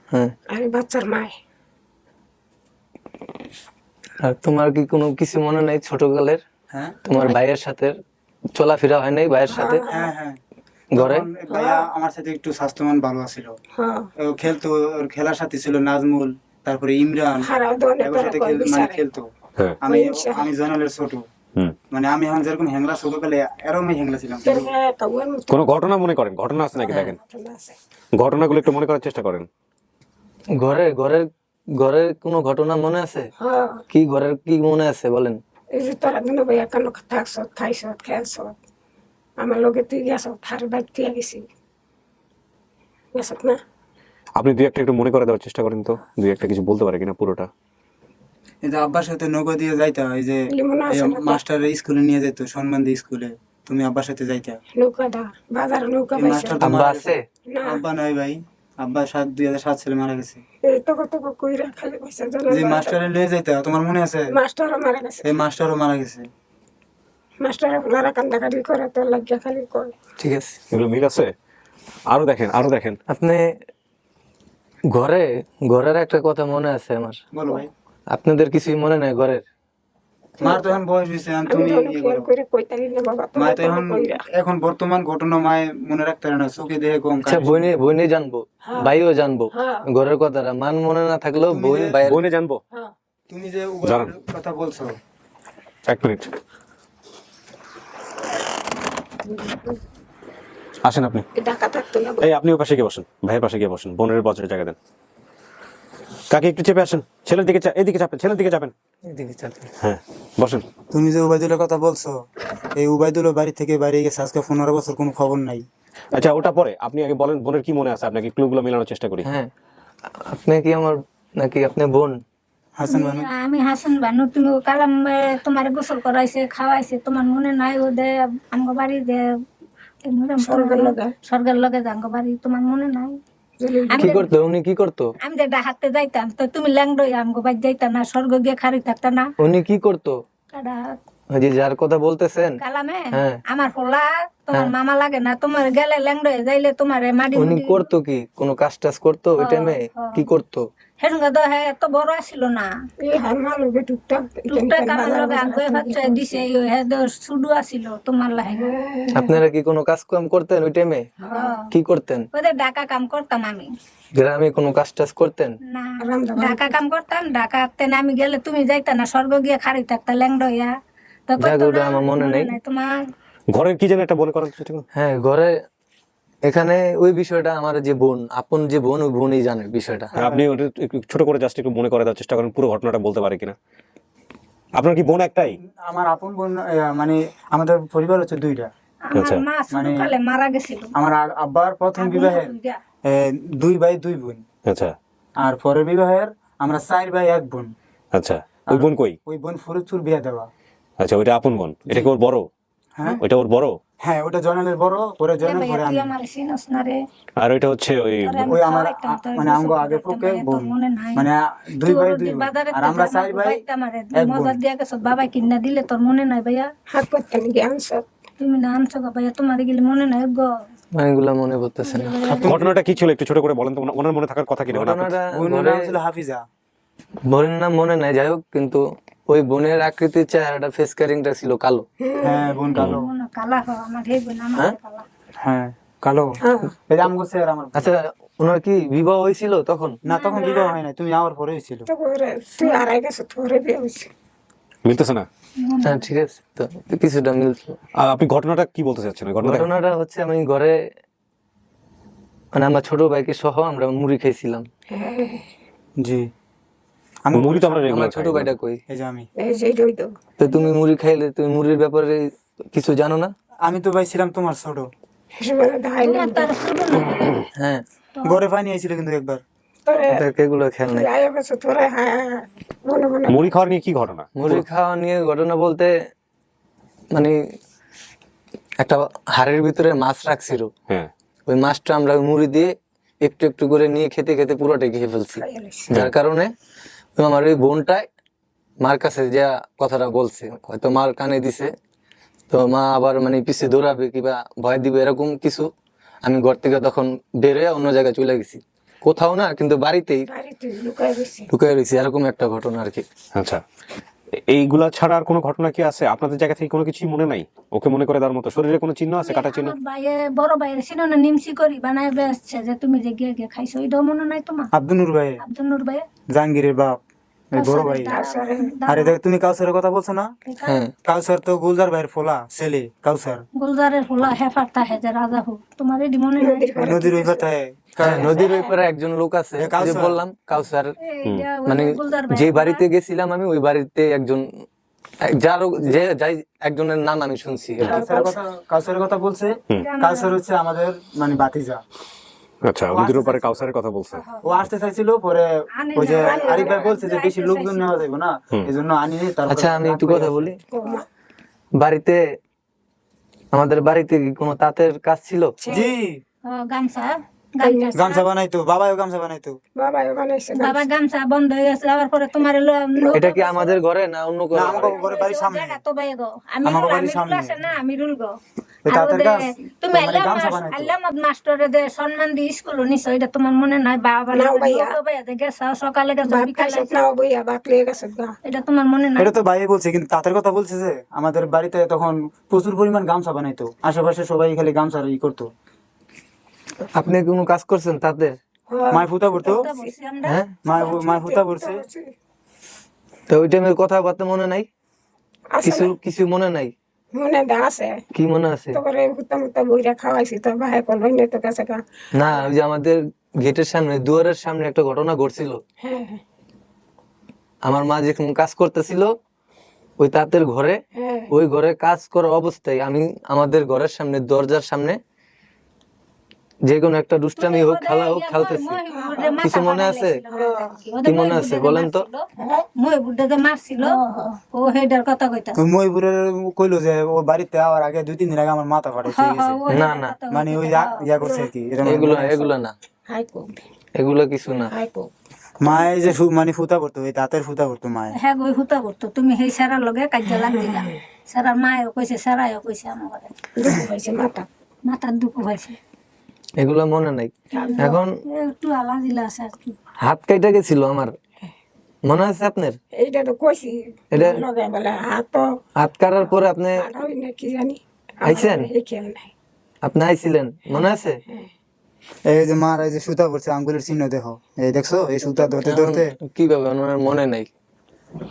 হ্যাঁ। আর বাচ্চার মায়। আর তোমার কি কোনো কিছু মনে নাই ছোটকালের? হ্যাঁ তোমার ভাইয়ের সাথে চলাফেরা হয় নাই ভাইয়ের সাথে হ্যাঁ হ্যাঁ। ঘরে? তখন ভাইয়া আমার সাথে একটু স্বাস্থ্যমান ভালো ছিল, হ্যাঁ, ও খেলতো, ওর খেলার সাথে ছিল নাজমুল, তারপরে ইমরান, হারাও দনে এবার তোরা সাথে কই মানে বিচারে। খেলতো। হ্যাঁ। আমি জয়নালের ছোট, হুম। মানে আমি এখন যেরকম হ্যাংলা ছোটকালে এরকম হ্যাংলা ছিলাম। তোর গায়ে তো ওর মতো কোনো ঘটনা মনে করেন, ঘটনা আছে নাকি দেখেন, আছে। ঘটনাগুলো একটু মনে করার চেষ্টা করেন। ঘরের ঘরের কোনো ঘটনা মনে আছে? হ্যাঁ, কি ঘরের কি মনে আছে বলেন? এই যে তোরা দুনো ভাইয়া কেন থাকছ, খাইছ, খেলছ, আমার লগে তুই গেছ, থার বাইক তুই গেছি, গেছ না? আপনি দুই একটা একটু মনে করে দেওয়ার চেষ্টা করেন তো, দুই একটা কিছু বলতে পারে কিনা পুরোটা। এই যে আব্বার সাথে নৌকা দিয়ে যাইতা, এই যে লিমন আছে না? মাস্টার স্কুলে নিয়ে যেত, সম্মান দিয়ে স্কুলে, তুমি আব্বার সাথে যাইতা। নৌকা দা, বাজার নৌকা এই পাইছ মাস্টার তো আব্বা মারা আছে? গেছে। না? আব্বা নাই ভাই, আব্বা 2007 সালে মারা গেছে। এই তক কইরা খালি পয়সা জানা যে মাস্টারে নিয়ে যাইতা, তোমার মনে আছে? মাস্টারও মারা গেছে, এই মাস্টারও মারা গেছে। মাস্টার আপনারা কান্দাকাটি করে তোর লাগিয়া খালি কয়। ঠিক আছে, এগুলো মিল আছে। আরো দেখেন, আরো দেখেন। আপনি ঘরের একটা কথা মনে আছে আমার, বলো ভাই। আপনাদের কিছুই মনে নাই ঘরের? মার তো এখন বয়স হয়েছে, আমি তুমি তো খেয়াল করে কইতারি না বাবা, মা তোমার তো এখন কইরা এখন বর্তমান ঘটনা মায় মনে রাখতে পারে না, চোখে দেখে কম আচ্ছা, বইনে জানবো, ভাইও জানবো হ্যাঁ। ঘরের কথাটা, মান মনে না থাকলেও তুমি বই যে- ভাইয়ের। বইনে জানবো। হ্যাঁ, তুমি যে জানান। উগার কথা বলছো, 1 মিনিট আসেন আপনি। ঢাকা থাকতো না এই আপনি ও পাশে গিয়ে বসেন, ভাইয়ের পাশে গিয়ে বসেন, বোনের বছরের জায়গা দেন। কাকে একটু চেপে আসেন, ছেলের দিকে এদিকে চাপেন, ছেলের দিকে যাবেন। এদিকে চাপেন। হ্যাঁ, বসেন। তুমি যে উবাইদুলের কথা বলছো, এই উবাইদুলের বাড়ি থেকে বাইরে গেছে আজকে 15 বছর, কোনো খবর নাই। আচ্ছা, ওটা পরে, আপনি আগে বলেন বোনের কি মনে আছে, আপনাকে ক্লুগুলো মেলানোর চেষ্টা করি। হ্যাঁ, আপনি কি আমার নাকি আপনি বোন? হাসান বানু, আমি হাসান বানু, তুমি কালাম তোমার গোসল করাইছে, খাওয়াইছে, তোমার মনে নাই? ও দে আমগো বাড়ি দে স্বর্গের লগে আমগো বাড়ি, তোমার মনে নাই? কি করতো উনি, কি করতো? আমি যে ডাহাতে যাইতাম, তো তুমি ল্যাংডই আমগো বাড়ি যাইতা না, স্বর্গ গিয়ে খারি থাকতা না? উনি কি করতো? কাডা ওই যে যার কথা বলতেছেন, কালামে হ্যাঁ। আমার পোলা তোমার মামা লাগে না, তোমার গেলে ল্যাংডই যাইলে তোমার মাটি উনি করতো কি, কোনো কাজ টাজ করতো ওই টাইমে? কি করতো? হেসঙ্গা তো হ্যাঁ এত বড় আসিল না, এই হারমা লগে টুকটাক টুকটাক আমার লগে আগে বাচ্চা দিছে, হ্যাঁ শুধু আসিল তোমার লাগে। আপনারা কি কোনো কাজ কাম করতেন ওই টাইমে? কি করতেন? ওদের ডাকা কাম করতাম আমি, গ্রামে কোনো কাজ টাজ করতেন? না ঢাকা কাম করতাম, ঢাকাতে আমি গেলে তুমি যাইতা না, স্বর্গ গিয়ে খারি থাকতা ল্যাংডইয়া। তো কইতো জায়গাটা না, আমার মনে নেই। তোমার ঘরের কি যেন একটা মনে করার চেষ্টা করুন। হ্যাঁ, ঘরে এখানে ওই বিষয়টা আমার যে বোন, আপন যে বোন, ওই বোনই জানে বিষয়টা। আপনি ওটা একটু ছোট করে জাস্ট একটু মনে করে দেওয়ার চেষ্টা করেন, পুরো ঘটনাটা বলতে পারে কিনা। আপনার কি বোন একটাই? আমার আপন বোন, মানে আমাদের পরিবার হচ্ছে 2টা। আচ্ছা। আমার মা ছোটকালে মারা গেছিল। আমার আব্বার প্রথম বিবাহে 2 ভাই 2 বোন, আচ্ছা আর পরের বিবাহের আমরা 4 ভাই 1 বোন। আচ্ছা, ওই বোন কই? ওই বোন ফরিদপুর বিয়া দেওয়া। আচ্ছা, ওইটা আপন বোন, এটা কি ওর বড়? হ্যাঁ ওইটা ওর বড়, হ্যাঁ, ওটা জয়নালের বড়, পরে জয়নাল পরে আমি। তুই আমার চিনস না রে, আর ওইটা হচ্ছে ওই ওই আমার মানে আমগো আগে পক্ষে বোন, মানে 2 ভাই 2 বোন, আর আমরা 4 ভাই 1 বোন। মজা দিয়া গেছ, বাবা কিনা দিলে তোর মনে নাই ভাইয়া? হাত করতেন জ্ঞান সব তুমি না আনছো গো ভাইয়া, তোমার গেলে মনে নাই গো? এগুলা মনে করতেছে না। ঘটনাটা কি ছিল একটু ছোট করে বলেন তো, ওনার মনে থাকার কথা কি না? ঘটনাটা বোনের নাম ছিল হাফিজা। বোনের নাম মনে নাই, যাই হোক, কিন্তু ওই বোনের আকৃতির চেহারাটা ফেস কারিংটা ছিল কালো। হ্যাঁ বোন কালো, মনে কালা হয় আমার হে বোন আমার হ্যাঁ? কালা। হ্যাঁ কালো, এই যে আমগো স্যার আমার। আচ্ছা, ওনার কি বিবাহ হয়েছিল তখন? না তখন বিবাহ হয় নাই, তুমি আমার পরে হয়েছিল। তোরে তুই আড়াই গেছে তোরে বিয়ে হয়েছে। মিলতেছে না? হ্যাঁ ঠিক আছে, তো কিছুটা মিলছে। আপনি ঘটনাটা কি বলতে চাচ্ছেন? ওই ঘটনাটা ঘটনাটা হচ্ছে আমি ঘরে মানে আমার ছোট ভাইকে সহ আমরা মুড়ি খাইছিলাম। জি মুড়ি তো আমরা আমার রেগুলার ছোট ভাইটা কই? এই যে আমি, এই যে দই তো তো তুমি মুড়ি খাইলে তুমি মুড়ির ব্যাপারে কিছু জানো না? আমি তো ভাই ছিলাম তোমার ছোট, হিসেবে দাইলে তোমার তার ছোট না হ্যাঁ, ঘরে পানি আইছিল কিন্তু একবার। তোরে দেখ এগুলো খেয়াল নাই। আড়াই গেছে তোরে হ্যাঁ মনে মনে মুড়ি খাওয়ার নিয়ে কি ঘটনা? মুড়ি খাওয়া নিয়ে ঘটনা বলতে মানে একটা হাড়ের ভিতরে মাছ রাখছিল, হ্যাঁ, ওই মাছটা আমরা ওই মুড়ি দিয়ে একটু একটু করে নিয়ে খেতে খেতে পুরোটাই খেয়ে ফেলছি। যার কারণে ওই আমার ওই বোনটাই মার কাছে যা কথাটা বলছে, হয়তো মার কানে দিছে, তো মা আবার মানে পিছে দৌড়াবে কিবা ভয় দিবে এরকম কিছু। আমি ঘর থেকে তখন বের হয়ে অন্য জায়গায় চলে গেছি, কোথাও না কিন্তু বাড়িতেই বাড়িতে লুকাই গেছে। ঢুকে রয়েছি, এরকম একটা ঘটনা আর কি। আচ্ছা, এইগুলা ছাড়া আর কোনো ঘটনা কি আছে আপনাদের জায়গা থেকে? কোনো কিছুই মনে নাই ওকে মনে করে দেওয়ার মতো? শরীরে কোনো চিহ্ন আছে, কাটা চিহ্ন? আমার ভাইয়ের বড় ভাইয়ের ছিল না নিমসি করি বানায় বেসছে যে তুমি যে গিয়ে গিয়ে খাইছো, ওইটাও মনে নাই তোমার? আব্দুল নূর ভাই, আব্দুল নূর ভাই জাহাঙ্গীরের বাপ, এই বড় ভাই। আরে দেখ তুমি কাউসারের কথা বলছো না? হ্যাঁ, কাউসার তো গুলজার ভাইয়ের ফোলা ছেলে কাউসার, গুলজারের ফুলা হেফার তাহে যে রাজা হোক, তোমার এটি মনে নাই? নদীর ওই কথায়। হ্যাঁ, নদীর ওই পারে একজন লোক আছে, কাউসার। যে বললাম কাউসার, এইটা ওই মানে গুলজার ভাই যে বাড়িতে গেছিলাম আমি ওই বাড়িতে একজন যার যে যাই একজনের নাম আমি শুনছি। কাউসারের কথা বলছে। কাউসার হচ্ছে আমাদের মানে বাতিজা। আচ্ছা, নদীর উপরে কাউসারের কথা বলছে। ও আসতে চাইছিল, পরে ওই যে আরিফ ভাই বলছে যে বেশি লোকজন নেওয়া যাবে না, এই জন্য আনিনি। তারপর আচ্ছা, আমি একটু কথা বলি। বাড়িতে আমাদের বাড়িতে কি কোনো তাঁতের কাজ ছিল? জি, গামছা গামছা বানাইতো, বাবাও গামছা বানাইতো। বাবা বানাইছে বাবা গামছা বন্ধ হয়ে গেছে, আবার পরে তোমার এটা কি আমাদের ঘরে না অন্য না, কোনো? আমাকে ঘরে বাড়ির সামনে। তো ভাই গো আমি আমাকে রুল, বাড়ির আমি সামনে। রুল আছে না, আমি রুল গো। ওই আর তাঁতের ওদের কাজ, তুমি মানে গামছা বানাইতো। আল্লামত মাস্টারে দে সম্মান দিয়ে স্কুল নিছো, এটা তোমার মনে নাই? বাবা না ভাইয়া। ভাইয়া গেছে সকালে গেছে ভাত বিকালে খাইছে না বইয়া ভাত লিয়ে গেছে গা। এটা তোমার মনে নাই? এটা তো ভাই বলছে, কিন্তু তাঁতের কথা বলছে যে আমাদের বাড়িতে তখন প্রচুর পরিমাণ গামছা বানাইতো, আশেপাশে সবাই খালি গামছার ই করতো। আপনি কোনো কাজ করছেন তাদের? মায় ফুটা পড়তো, তা বলছি আমরা। হ্যাঁ, মায় ফুটা পড়ছে। তো ওই টাইমের কথাবার্তা মনে নাই? কিছু কিছু মনে নাই? মনে দা আছে কি মনে আছে? তোরে হুতা মুতা বইরা খাওয়াইছি তো ভাই করলো না তো কাছে গা। না, ওই যে আমাদের গেটের সামনে দুয়ারের সামনে একটা ঘটনা ঘটছিল। হ্যাঁ আমার মা যখন কাজ করতেছিল ওই তাঁতের ঘরে, হ্যাঁ ওই ঘরে কাজ করা অবস্থায় আমি আমাদের ঘরের সামনে দরজার সামনে যে কোনো একটা দুষ্টামি হোক খেলা হোক খেলতেছি। কিছু মনে আছে? কি মনে আছে বলেন তো? মই বুদ্ধে মারছিল, ও হেডার কথা কইতা। ওই মহিপুরের কইলো যে ও বাড়িতে আওয়ার আগে 2-3 দিন আগে আমার মাথা ফাটাইছে গেছে, না না, মানে ওই ইয়া করছে আর কি। এরকম এগুলো না, হাই কো এগুলো কিছু না। হাই কো মায় যে মানে ফুটা পড়তো, ওই দাঁতের ফুটা পড়তো মায়। হ্যাঁ ওই হুতা করতো, তুমি সেই সারার লগে কাজে লাগ দিলা। সারার মায়ও কইছে, সারাইও কইছে আমার ঘরে দুঃখ হইছে মাথা। মাথার দুঃখ হয়েছে। এগুলো মনে নাই। এখন একটু আলাদিলা আছে আর কি। হাত কাইটা গেছিল আমার, মনে আছে আপনার? এইটা তো কইছি এটা লগে বলে হাত তো হাত কাটার পরে আপনি আড়াই না কি জানি আইছেন? এই খেয়াল নাই। আপনি আইছিলেন, মনে আছে? এই যে মার এই যে সুতা পড়ছে, আঙ্গুলের চিহ্ন দেখো, এই দেখছো এই সুতা ধরতে ধরতে। কিভাবে আমার মনে নাই,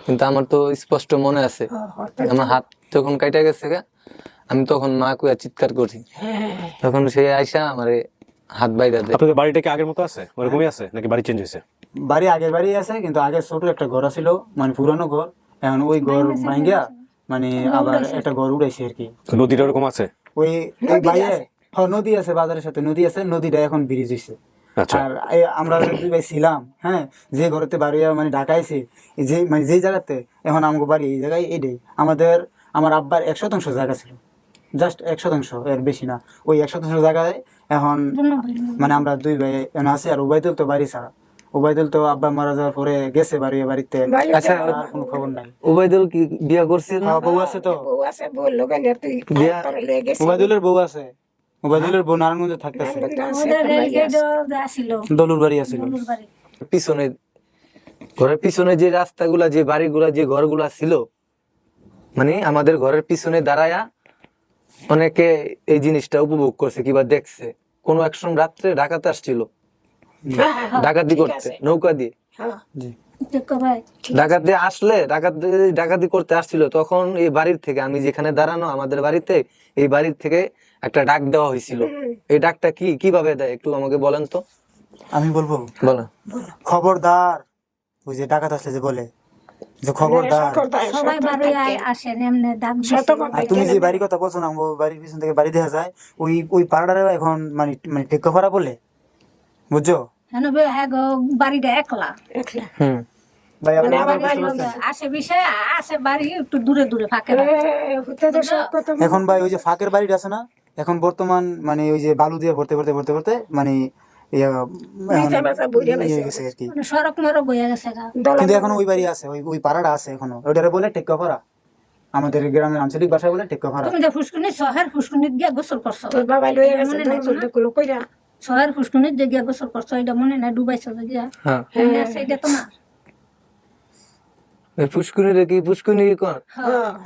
কিন্তু আমার তো স্পষ্ট মনে আছে। আমার হাত যখন কাইটা গেছে গা, আমি তখন মা কুয়া চিৎকার করছি, তখন সে আইসা আমারে হাত বাইদা দেয়। আপনাদের বাড়িটা কি আগের মতো আছে, ওরকমই আছে নাকি বাড়ি চেঞ্জ হয়েছে? বাড়ি আগের বাড়ি আছে, কিন্তু আগে ছোট একটা ঘর ছিল, মানে পুরানো ঘর। এখন ওই ঘর ভাঙ্গিয়া মানে আবার একটা ঘর উড়াইছে আর কি। নদীটা ওরকম আছে? ওই বাইরে নদী আছে, বাজারের সাথে নদী আছে, নদীটা এখন ব্রিজ হয়েছে। আচ্ছা, আর আমরা দুই ভাই ছিলাম, হ্যাঁ, যে ঘরেতে বাড়ি মানে ঢাকাইছে, যে মানে যে জায়গাতে এখন আমাকে বাড়ি এই জায়গায় এইটাই আমাদের। আমার আব্বার 1% জায়গা ছিল, জাস্ট 1% এর বেশি না। ওই 1% জায়গায় এখন মানে আমরা দুই ভাই এখন আছি। আর ওবায়দুল তো বাড়ি ছাড়া, ওবায়দুল তো আব্বা মারা যাওয়ার পরে গেছে বাড়িতে। আচ্ছা, আর কোনো খবর নাই। ওবায়দুল কি বিয়া করছিল? হ্যাঁ, বউ আছে তো, বউ আছে বউ লোকে নিয়ে তুই বিয়া- করে লয়ে গেছিস। ওবায়দুলের বউ আছে, ওবায়দুলের বউ নারায়ণগঞ্জে থাকতেছে, ওদের রেলগেট আসিল দলুর বাড়ি আছিল। বাড়ি। পিছনে ঘরের পিছনে যে রাস্তাগুলা, যে বাড়িগুলা, যে ঘরগুলা ছিল, মানে আমাদের ঘরের পিছনে দাঁড়ায়া অনেকে এই জিনিসটা উপভোগ করছে কিংবা দেখছে। কোন এক সময় রাত্রে ডাকাত আসছিল ডাকাতি করতে নৌকা দিয়ে। দেখো ভাই ডাকাতি আসলে ডাকাতি করতে আসছিল, তখন এই বাড়ির থেকে, আমি যেখানে দাঁড়ানো আমাদের বাড়িতে, এই বাড়ির থেকে একটা ডাক দেওয়া হয়েছিল। এই ডাকটা কিভাবে দেয় একটু আমাকে বলেন তো। আমি বলবো, বলেন। খবরদার, ওই যে ডাকাত আসলে যে বলে যে খবরদার। সবাই বাড়ি আসেন এমনি ডাক আর তুমি যে বাড়ির কথা বলছো না, আমার বাড়ির পিছন থেকে বাড়ি দেখা যায়, ওই পাড়াটারে এখন মানে মানে টেক্কা পাড়া বলে, বুঝছো? হ্যাঁ হ্যাঁ গো, বাড়িটা একলা হুম। ভাই আপনি আসে বিষয় আসে বাড়ি একটু দূরে দূরে ফাঁকে এখন ভাই ওই যে ফাঁকের বাড়িটা আছে না, এখন বর্তমান মানে ওই যে বালু দিয়ে ভরতে ভরতে ভরতে ভরতে মানে ইয়ে গেছে আর কি। মানে সড়ক মরক হয়ে গেছে গা। কিন্তু এখন ওই বাড়ি আছে, ওই পাড়াটা আছে এখনো, ওটারে বলে টেক্কা পাড়া, আমাদের গ্রামের আঞ্চলিক ভাষায় বলে টেক্কা পাড়া। তুমি যে ফুসকুনি শহর ফুসকুনিত গিয়া গোসল করছো, তোর বাবা লয়ে গেছে দলগুলো কইরা শহর ফুসকুনিত যে গিয়া গোসল করছো, এটা মনে নাই ডুবাইছো যে গিয়া? হ্যাঁ, মনে আছে এটা তোমার? পুষ্কুনি রে কি পুষ্কুনি কোন?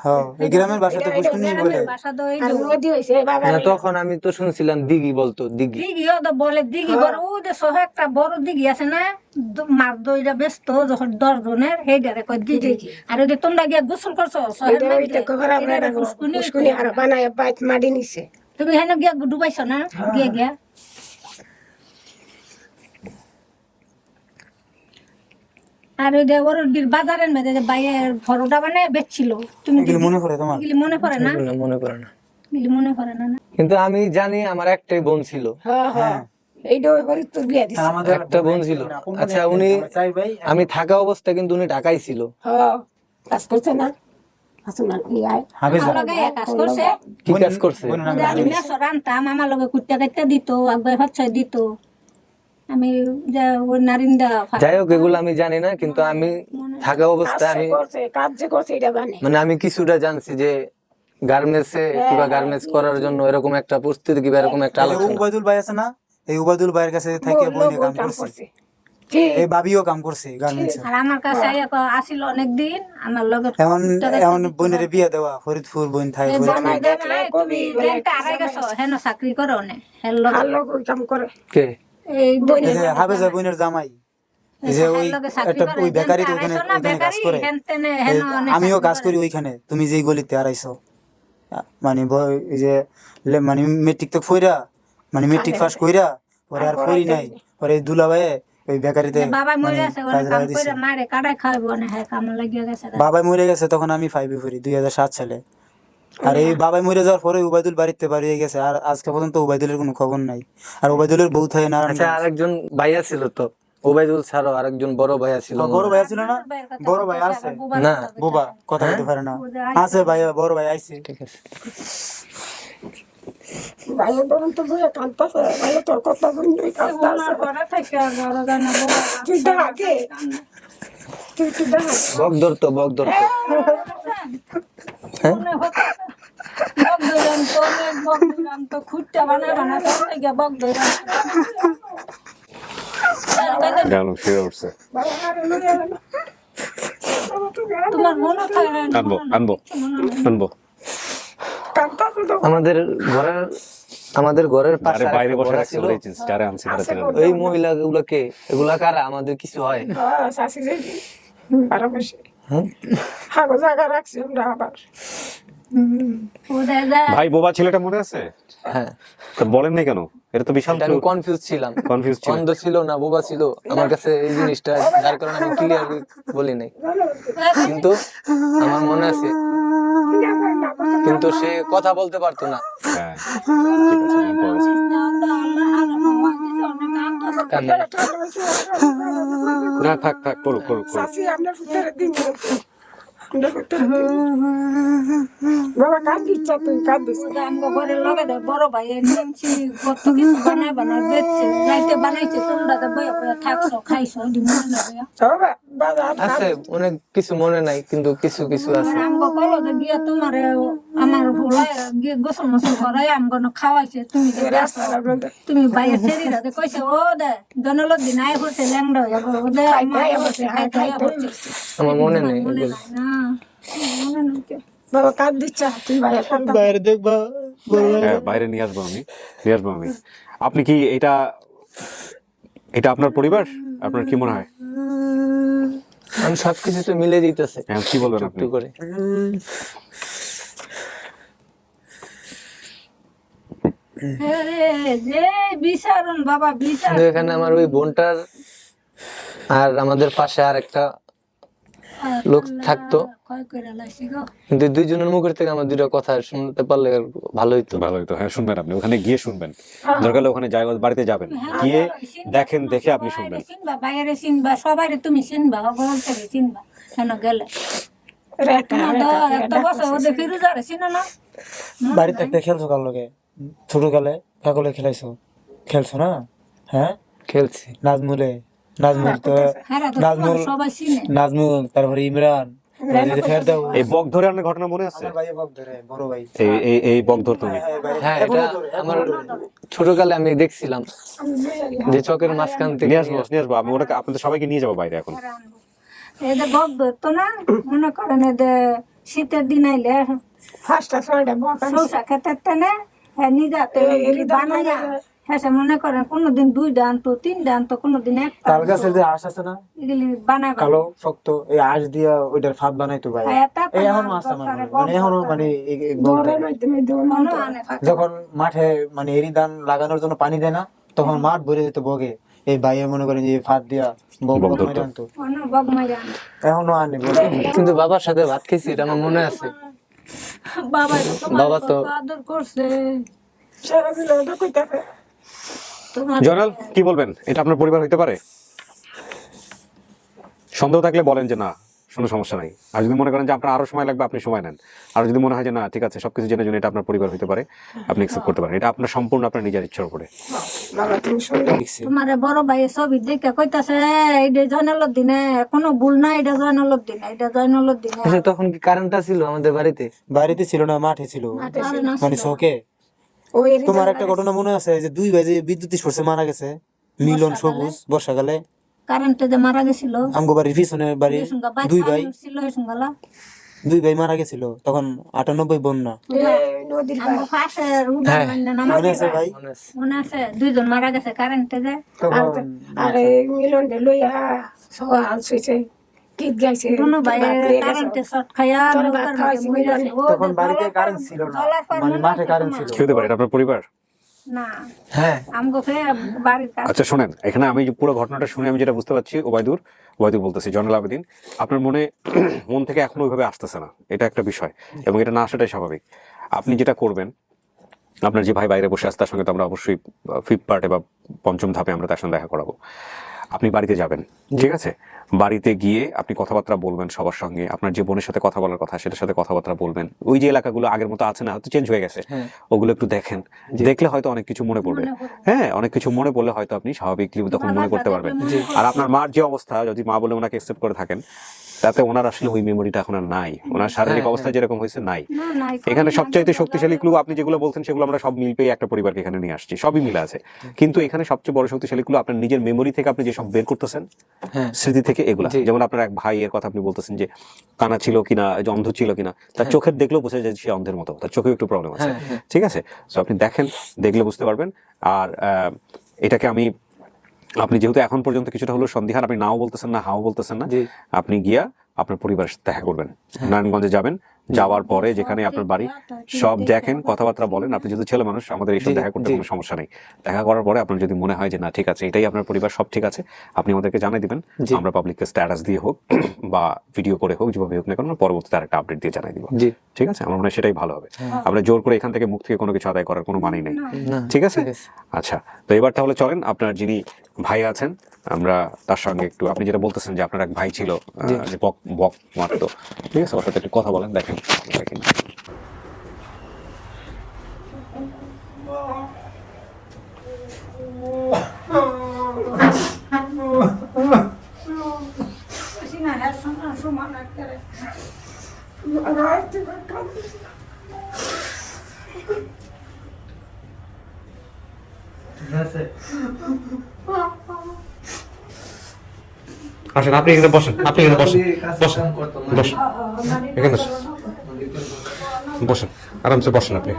হ্যাঁ, এই গ্রামের ভাষাতে পুষ্কুনি বলে। বাসা তো এই আর যে নদী হইছে বাবা না, তখন আমি তো শুনছিলাম দিঘি বলতো, দিঘি। দিঘিও তো বলে দিঘি বড়, ও যে শহর একটা বড় দিঘি আছে না, মাছ দইরা ব্যস্ত যখন 10 জনের, সেইটারে কয় দিঘি। আর ওই যে তোমরা গিয়া গোসল করছো শহরের এটা মধ্যে, ওইটা করা এটারে ফুসকুনি। পুষ্কুনি আর বানায় বাইত মাটি নিছে। তুমি হেন গিয়া ডুবাইছো না গিয়া গিয়া? আর ওই যে ওর বাজারের মধ্যে যে বাইয়ের ফরোটা বানায় বেচছিল, তুমি এগুলো মনে পড়ে তোমার? এগুলি মনে পড়ে না? না, মনে করে না। এগুলি মনে পড়ে না? কিন্তু আমি জানি আমার একটাই বোন ছিল। হ্যাঁ হ্যাঁ, এইটা ওই বাড়ি তোর বিয়া দিছে। আমাদের একটা বোন ছিল। আচ্ছা, উনি চাই ভাই, আমি থাকা অবস্থায় কিন্তু উনি ঢাকায় ছিল। হ্যাঁ, কাজ করছে না আসুন না ইয়াই হাফেজা আমার লগে কাজ করছে। কি কাজ করছে? আমি মেসো রান্তাম, আমার লগে কুট্টা কাটতে দিত, একবার হচ্ছে দিত। আমি যে ওই নারিন্দা যাই হোক, এগুলো আমি জানি না, কিন্তু আমি থাকা অবস্থায় আমি করছে, কাজ যে করছে এটা জানে। মানে আমি কিছুটা জানছি যে গার্মেন্টসে কিংবা গার্মেন্টস করার জন্য এরকম একটা প্রস্তুতি কিংবা এরকম একটা আলোচনা। উবাইদুল ভাই আছে না, এই উবাইদুল ভাইয়ের কাছে থেকে বইনে কাম করছে, এই ভাবিও কাম করছে গার্মেন্টসে। আর আমার কাছে আসিল অনেকদিন, আমার লগে এখন এখন বোনের বিয়ে দেওয়া, ফরিদপুর বোন থাকে জামাই দেখলে তুমি যেটা আড়াই গেছো হেন চাকরি করো নে হেল লগে ভালো কাম করে কে? এই বইনে এই যে হাফেজা বোনের জামাই, এই যে ওই একটা ওই বেকারিতে ওখানে ওখানে কাজ করে। এই আমিও কাজ করি ওইখানে, তুমি যেই গলিতে আড়াইছো, মানে এই যে মানে মেট্রিক তো ফইরা, মানে মেট্রিক পাস কইরা পরে আর পড়ি নাই, পরে দুলাভাই ওই বেকারিতে বাবা মরে মানে আছে ওরে কাজ কাম লাগা দিছে। করে মারে কাটাই খাইবো না, হ্যাঁ কাম লাগিয়ে গেছে। বাবাই মরে গেছে তখন আমি 5 এ পড়ি, 2007 সালে। আর এই বাবাই মরে যাওয়ার পরে উবাইদুল বাড়িতে বাড়ি হয়ে গেছে, আর আজকে পর্যন্ত উবাইদুলের কোনো খবর নাই। আর উবাইদুলের বউ থাকে না। আচ্ছা, আরেকজন ভাইয়া ছিল তো, ওবাইদুল ছাড়াও আরেকজন বড় ভাইয়া ছিল। বড় ভাই ছিল না? বড় ভাই আছে না, বোবা, কথা বলতে পারে না। আছে ভাই, বড় ভাই আইছে। ঠিক আছে। ভালো বলুন তো বইয়া কাঁদতেছে, ভালো তোর কথা শুনলেই কাঁদতেছে। তুই ডাকে, তুই একটু ডাক। বক ধরতো, বক ধরতো। গেল ফিরে উঠছে। তোমার মনে থাকে না? আনবো আনবো আনবো। কাঁদতেছে তো। আমাদের ঘরের পাশে আরে বাইরে আরেকটা বসে ঘর রাখছে ছিল। বলেই চিনছি, যারে আনছি তারা ছিল। এই মহিলা গুলাকে, এগুলা কারা? আমাদের কিছু হয়? হ্যাঁ, শাশি যাইবি। বারো মাসে। হ্যাঁ? হাগো জায়গা রাখছি আমরা আবার। ওদের যা- ভাই বোবা ছেলেটা মনে আছে? হ্যাঁ, তো বলেন নাই কেন? এটা তো বিশাল আমি কনফিউজ ছিলাম, কনফিউজ ছিল। অন্ধ ছিল না বোবা ছিল আমার কাছে এই জিনিসটা, যার কারণে আমি ক্লিয়ারলি বলি নাই। কিন্তু আমার মনে আছে, কিন্তু সে কথা বলতে পারতো না। হ্যাঁ, ঠিক আছে, আমি পড়েছি। কান্না। না থাক থাক, করো করো করো। শাশি আমরা ফুটারে দিন। আমরা ফুটারে দিন। বাবা কাঁদিস তুই কাঁদিস। ওদের আমগো ঘরের লগে দেয় বড় ভাই নিমছি কত কিছু বানায় বানায় বেচছে, রাইতে বানাইছে, তোমরা তো বইয়া বইয়া থাকছো খাইছো, ওইটি মনে লাগে। বাবা বাবা আছে অনেক কিছু মনে নাই, কিন্তু কিছু কিছু আছে। আমগো কলো যে গিয়া তোমার আমার ভুলাই গিয়ে গোসল মোসল করাই আমগো খাওয়াইছে তুমি যে ব্যস্ত, তুমি বাইরে শরীর হাতে কইছে ও দে জনল দিন আয় করছে ল্যাংড়া হয়ে যাবো ও দে মায়ে বসে খাইতে হচ্ছে আমার মনে নেই মনে এগুলো। নাই না মনে নাই তো। বাবা কাঁদ দিচ্ছে তুই বাইরে কাঁদ বাইরে দেখবা হ্যাঁ বাইরে নিয়ে আসবো আমি আপনি কি এটা আপনার পরিবার? আপনার কি মনে হয়? আমি সবকিছু তো মিলে দিতেছে হ্যাঁ, কি বলবেন আপনি? একটু করে। আরে যে বিচারুন বাবা বিচার কিন্তু এখানে আমার ওই বোনটার আর আমাদের পাশে আর একটা লোক থাকতো, কয় কইরা লাইছি গো কিন্তু দুইজনের মুখের থেকে আমার দুটো কথা শুনতে পারলে ভালো হইতো। ভালো হতো। হ্যাঁ শুনবেন, আপনি ওখানে গিয়ে শুনবেন, দরকার হলে ওখানে বাড়িতে যাবেন, গিয়ে দেখেন, দেখে আপনি শুনবেন। চিনবা বাইরে চিনবা সবাইরে তুমি চিনবা বলতে চিনবা কেন গেলে তোমার তো একটা বছর ওদের ফিরুজারে চিনো না বাড়িতে একটা খেলছো কার লগে ছোটকালে কাকলে খেলছো না? হ্যাঁ খেলছি নাজমুল তো হ্যাঁ তো নাজমুল সবাই চিনে নাজমুল তারপরে ইমরান ফেরদাউ এই বক ধরে আপনার ঘটনা মনে আছে? ভাই বক ধরে বড় ভাই এই বক ধর তুমি হ্যাঁ এটা আমার ছোটকালে আমি দেখছিলাম যে চকের মাঝখান থেকে নিয়ে আসবো আমি ওটাকে আপনাদের সবাইকে নিয়ে যাবো বাইরে এখন। এদের বক ধরতো না মনে করেন এদের শীতের দিন আইলে 5টা 6টা বকা সৌসা খেতে তেনে নিজাতে বানাইয়া হ্যাঁ মনে করেন কোনোদিন 2টা আনতো 3টা আনতো কোনোদিন একটা তাল গাছের যে আঁশ আছে না এগুলি বানাই কালো শক্ত এই আঁশ দিয়া ওইটার ফাঁদ বানাইতো ভাই এই এখনো আছে আমার মনে। মানে এখনো মানে এই বলটা যখন মাঠে মানে এরি ধান লাগানোর জন্য পানি দেয় না তখন মাঠ ভরে যেত বগে এই ভাইয়ে মনে করেন যে ফাঁদ দিয়া বগ মেরে আনতো বক মাইরা এখনো আনে কিন্তু বাবার সাথে ভাত খেয়েছি এটা আমার মনে আছে। বাবা বাবা তো আদর করছে সারা দিন ওটা কইতাছে তোমার জয়নাল কি বলবেন? এটা আপনার পরিবার হইতে পারে? সন্দেহ থাকলে বলেন যে না, কোনো সমস্যা নাই। আর যদি মনে করেন যে আপনার আরো সময় লাগবে, আপনি সময় নেন। আর যদি মনে হয় যে না ঠিক আছে সবকিছু জেনে এটা আপনার পরিবার হইতে পারে, আপনি অ্যাকসেপ্ট করতে পারেন। এটা আপনার সম্পূর্ণ আপনার নিজের ইচ্ছার উপরে। বাবা তুমি শুনলে তোমার বড় ভাই ছবি দেখে কইতাছে এইটা জয়নালের দিনে কোনো ভুল নাই, এটা জয়নালের দিনে, এটা জয়নালের দিনে আচ্ছা, তখন কি কারেন্টটা ছিল আমাদের বাড়িতে? বাড়িতে ছিল না মাঠে ছিল মানে শোকে। ওই তোমার একটা ঘটনা মনে আছে যে 2 ভাই যে বিদ্যুৎ স্পর্শে মারা গেছে মিলন সবুজ বর্ষাকালে কারেন্টে যে মারা গেছিল আমগো বাড়ির পিছনে বাড়ি 2 ভাই ছিল সঙ্গালা 2 ভাই মারা গেছিল তখন 98 বন্যা নদীর আমার পাশে হ্যাঁ। মনে আছে ভাই মনে আছে দুইজন মারা গেছে কারেন্টে যে তখন আরে মিলন দে লইয়া সকাল শুইছে গীত গাইছে দুনো ভাই কারেন্টে শর্ট খায়া তোর ভাত খাওয়াইছি মিলনে। তখন বাড়িতে কারেন্ট ছিল না মানে মাঠে কারেন্ট ছিল কি হতে পারে? এটা আপনার পরিবার? না হ্যাঁ আমগো বাড়ির কাছে আচ্ছা শোনেন, এখানে আমি যে পুরো ঘটনাটা শুনে আমি যেটা বুঝতে পারছি, ওবায়দুর বলতেছি, জয়নাল আবেদিন, আপনার মন থেকে এখনো ওইভাবে আসতেছে না, এটা একটা বিষয়, এবং এটা না আসাটাই স্বাভাবিক। আপনি যেটা করবেন, আপনার যে ভাই বাইরে বসে আছে তার সঙ্গে তো আমরা অবশ্যই 5th পার্টে বা 5ম ধাপে আমরা তার সঙ্গে দেখা করাবো। আপনি বাড়িতে যাবেন, ঠিক আছে? বাড়িতে গিয়ে আপনি কথাবার্তা বলবেন সবার সঙ্গে, আপনার যে বোনের সাথে কথা বলার কথা সেটার সাথে কথাবার্তা বলবেন। ওই যে এলাকাগুলো আগের মতো আছে না, হয়তো চেঞ্জ হয়ে গেছে, ওগুলো একটু দেখেন, দেখলে হয়তো অনেক কিছু মনে পড়বে। হ্যাঁ, অনেক কিছু মনে পড়লে হয়তো আপনি স্বাভাবিকলি তখন মনে করতে পারবেন। আর আপনার মার যে অবস্থা, যদি মা বলে ওনাকে অ্যাকসেপ্ট করে থাকেন, তাতে ওনার আসলে ওই মেমোরিটা এখন আর নাই, ওনার শারীরিক অবস্থা যেরকম হয়েছে নাই। না নাই এখানে সবচাইতে শক্তিশালী ক্লু আপনি যেগুলো বলছেন সেগুলো আমরা সব মিল পেয়ে একটা পরিবারকে এখানে নিয়ে আসছি, সবই মিলে আছে। কিন্তু এখানে সবচেয়ে বড় শক্তিশালী ক্লু আপনার নিজের মেমোরি থেকে আপনি যেসব বের করতেছেন, স্মৃতি থেকে, এগুলা। যেমন আপনার এক ভাইয়ের কথা আপনি বলতেছেন যে কানা ছিল কিনা, যে অন্ধ ছিল কিনা, তার চোখের দেখলেও বোঝা যায় সে অন্ধের মতো, তার চোখেও একটু প্রবলেম আছে, ঠিক আছে? তো আপনি দেখেন, দেখলে বুঝতে পারবেন। আর এটাকে আপনি যেহেতু এখন পর্যন্ত কিছুটা হলো সন্দিহান, আপনি নাও বলতেছেন না হাও বলতেছেন না, আপনি গিয়া আপনার পরিবারের সাথে দেখা করবেন, নারায়ণগঞ্জে যাবেন, যাওয়ার পরে যেখানে আপনার বাড়ি সব দেখেন, কথাবার্তা বলেন। আপনি যেহেতু ছেলে মানুষ, আমাদের এইসব দেখা করতে কোনো সমস্যা নেই। দেখা করার পরে আপনার যদি মনে হয় যে না ঠিক আছে এটাই আপনার পরিবার, সব ঠিক আছে, আপনি আমাদেরকে জানাই দিবেন। আমরা পাবলিককে স্ট্যাটাস দিয়ে হোক বা ভিডিও করে হোক, যেভাবে হোক না কেন, পরবর্তীতে আরেকটা আপডেট দিয়ে জানাই দিব, ঠিক আছে? আমার মনে হয় সেটাই ভালো হবে। আমরা জোর করে এখান থেকে মুখ থেকে কোনো কিছু আদায় করার কোনো মানেই নেই, ঠিক আছে? আচ্ছা, তো এবার তাহলে চলেন, আপনার যিনি ভাই আছেন আমরা তার সঙ্গে একটু, আপনি যেটা বলতেছেন যে আপনার এক ভাই ছিল যে বক মারতো, ঠিক আছে? ওর সাথে একটু কথা বলেন, দেখেন। রাত থেকে কাঁদছি আসেন, আপনি এখানে বসেন, আপনি এখানে বসেন, বসেন, বসেন, এখানে বসেন, বসেন, আরামসে বসেন আপনি।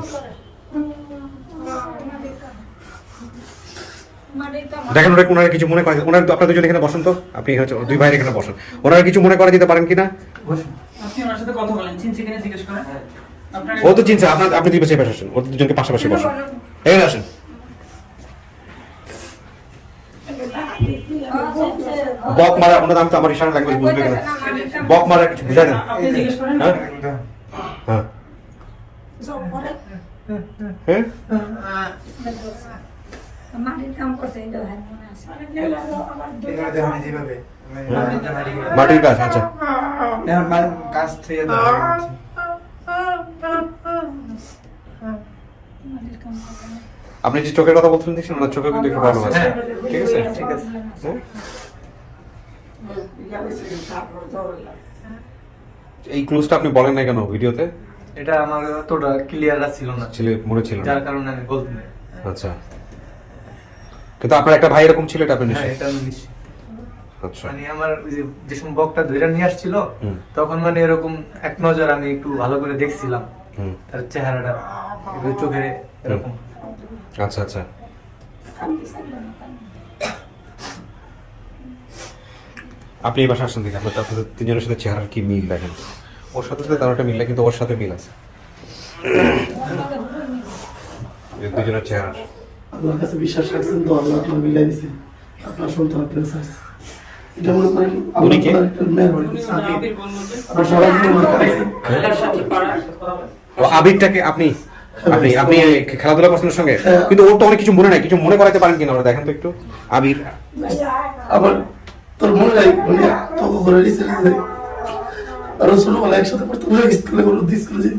দেখেন ওনারা কিছু মনে করে, ওনারা আপনারা দুজন এখানে বসেন তো, আপনি এখানে দুই ভাইয়ের এখানে বসেন, ওনারা কিছু মনে করে দিতে পারেন কিনা? আপনি ওনার সাথে কথা বলেন, চিনছে কিনা জিজ্ঞেস করেন। আপনার ও তো চিনছে, আপনি দুই পাশে আসেন, ওদের দুজনকে পাশাপাশি বসেন, এখানে আসেন। বক মারা, ওনার নাম তো আমার ইশারা ল্যাঙ্গুয়েজ বুঝবে কিনা, বক মারা কিছু বুঝায় দেন। আপনি জিজ্ঞেস করেন। হ্যাঁ হ্যাঁ হ্যাঁ, মাটির কাম করছে এটা হয় মনে আছে। মাটির কাজ, আচ্ছা। কাজ থেকে দেওয়া মাটির কাম করে না। আপনি যে চোখের কথা বলছেন দেখছেন, ওনার চোখে কিন্তু একটু প্রবলেম আছে, ঠিক আছে? ঠিক আছে। হ্যাঁ? এই ক্লুজটা আপনি বলেন না কেন ভিডিওতে? এটা আমার অতটা ক্লিয়ার ছিল না, ছিল, মনে ছিল না। যার কারণে আমি বলতে নাই। আচ্ছা, কিন্তু আপনার একটা ভাই এরকম ছিল, এটা আপনি হ্যাঁ, নিশ্চিত? এটা আমি নিশ্চিত। আচ্ছা, মানে আমার ওই যে সময় বকটা ধরে নিয়ে আসছিল, হুম। তখন মানে এরকম এক নজর আমি একটু ভালো করে দেখছিলাম হুম, তার চেহারাটা, চোখে এরকম। আচ্ছা আচ্ছা। আপনি এই বাসা আসেন দেখি, আপনাদের তিনজনের সাথে চেহারার কি মিল দেখেন, ওর সাথে তো তেমন একটা মিল না, কিন্তু ওর সাথে মিল আছে এই দুজনের চেহারা। আল্লাহর কাছে বিশ্বাস রাখছেন তো আল্লাহ আপনার মিলাই দিয়েছেন, আপনার সন্তান আপনার কাছে আছে। এটা মনে করেন উনি কে? আল্লাহ একটা মেহরবানি উনি করেছেন। আবির বোন বলতে আপনার সবাই মিলে আছেন। খেলার সাথে পাড়ার সাথে কথা বলেন। ও আবিরটাকে আপনি আপনি আপনি খেলাধুলা করছেন ওর সঙ্গে, কিন্তু ওর তো অনেক কিছু মনে নাই, কিছু মনে করাতে পারেন কিনা ওরা, দেখেন তো একটু। আবির, আবার তোর মনে নাই মানে তোকে ঘরে রিসেন্ট আর ছোটবেলা একসাথে পড়তে ভুলে স্কুলে করে স্কুলে যেত।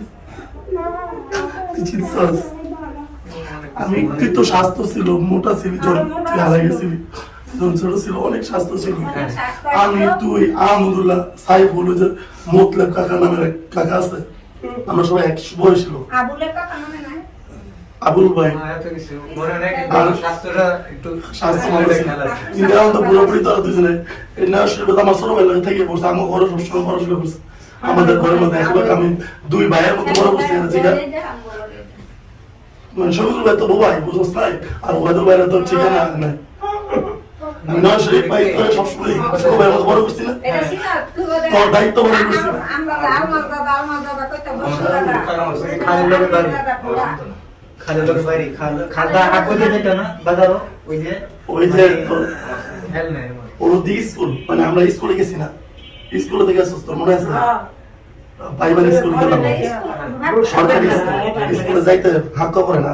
তুই চিন্তাস আমি, তুই তো স্বাস্থ্য ছিল, মোটা ছিলি, যখন তুই হারাই গেছিলি, যখন ছোট ছিল অনেক স্বাস্থ্য ছিল। আমি, তুই, আহমদুল্লাহ, সাইফুল, ওই যে মোতলেব কাকা নামের এক কাকা আছে, আমরা সবাই এক বয়স ছিল। আবুলের কথা মনে নাই? আবুল ভাই এত কিছু মনে নেই, কিন্তু আর স্বাস্থ্যটা একটু স্বাস্থ্য ভালো ছিল। কিন্তু এখন তো পুরোপুরি তারা দুজনে এই নেওয়ার আমার ছোটবেলা থেকে পড়ছে, আমার ঘরে সবসময় পড়াশোনা করছে। আমাদের ঘরের মধ্যে একবার আমি দুই ভাইয়ের মতো বড় করছি, মানে শফিকুল ভাই তো ভাই বুঝোস নাই, আর ওয়াদুল ভাইয়ের তো ঠিকানা নাই। আমি নয় শরীফ ভাই তো সবসময় ছোট ভাইয়ের মতো বড় করছি না, এটা সিনা তুই বলে তোর দায়িত্ব বড় করছি। আমরা আমার দাদা কইতে বসে খালি লোকের বাড়ি, খালি লোকের বাড়ি, খালদা আগে যেত না বাজারও, ওই যে তোর হেল নাই ওর দি স্কুল, মানে আমরা স্কুলে গেছি না, স্কুলে থেকে আসছিস তোর মনে আছে? প্রাইমারি স্কুলে গেলাম, সরকারি স্কুলে যাইতে হাক্কা করে না।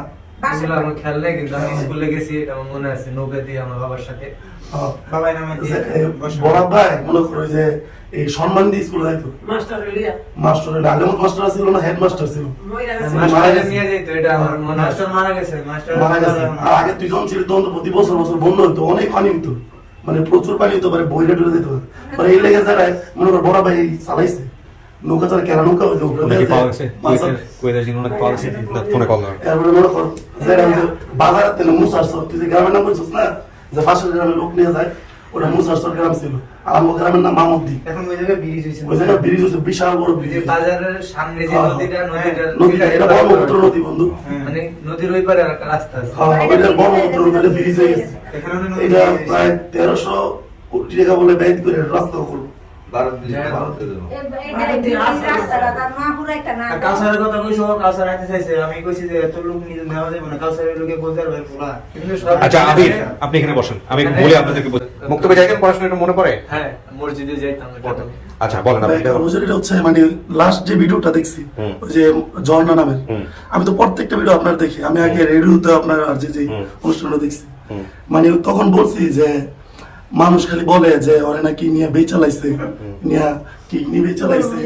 এগুলো আমার খেয়াল নেই, কিন্তু আমি স্কুলে গেছি, এটা আমার মনে আছে, নৌকা দিয়ে আমার বাবার সাথে। বাবাই নামে বড় ভাই মনে করো যে এই সম্মান দিয়ে স্কুলে যাইতো, মাস্টার আগে মাস্টার ছিল না, হেডমাস্টার ছিল, মাস্টার নিয়ে যেত, এটা আমার মনে আছে। মারা গেছে, মাস্টার মারা গেছে। আর আগে তুই যখন ছিলি তখন তো প্রতি বছর বছর বন্যা হতো, অনেক পানি হতো, মানে প্রচুর পানি হতো, মানে বইটা ডুবে যেত। মানে এই লেগে যারা মনে করো বড় ভাই চালাইছে নৌকা, তার কেনা নৌকা হইতো, ওনাকে পাওয়া গেছে, কুয়েতের জিন ওনাকে পাওয়া গেছে, ফোনে কল দেন। তারপরে মনে কর যে বাজার তেলে মুসার সর, তুই যে গ্রামের নাম বলছিস না, যে পাশের গ্রামের লোক নিয়ে যায়, ওটা মুসার সর গ্রাম ছিল, আর আমার গ্রামের নাম মামুদ্দি। এখন ওই জায়গায় ব্রিজ হয়েছে, ওই জায়গায় ব্রিজ হচ্ছে, বিশাল বড় ব্রিজ। যে বাজারের সামনে যে নদীটা এটা ব্রহ্মপুত্র নদী বন্ধু, মানে নদীর ওই পারে একটা রাস্তা আছে। ওইটা ব্রহ্মপুত্র নদী, এটা ব্রিজ হয়ে গেছে। এটা প্রায় 1300 কোটি টাকা বলে ব্যয় করে রাস্তা করবো। কাউসারের কথা কইছো, কাউসার আইতে চাইছে, আমি কইছি যে এত লোক নিজে নেওয়া যাবে না, কাউসারের লোকে বলতে পারবে পোলা। কিন্তু সব আচ্ছা আবির, আপনি এখানে বসেন, আমি বলি আপনাদেরকে। মুক্তবে যাইতেন পড়াশোনা, এটা মনে পড়ে? হ্যাঁ, মসজিদে যাইতাম এটা। আচ্ছা বলেন আপনি। এটা হচ্ছে মানে লাস্ট যে ভিডিওটা দেখছি, ওই যে ঝর্ণা নামের, আমি তো প্রত্যেকটা ভিডিও আপনার দেখি, আমি আগে রেডিওতে আপনার আর যে অনুষ্ঠানটা দেখছি, মানে তখন বলছি যে মানুষ খালি বলে যে ওরে নাকি নিয়ে বেচালাইছে, নিয়ে কিডনি বেচা লাইছে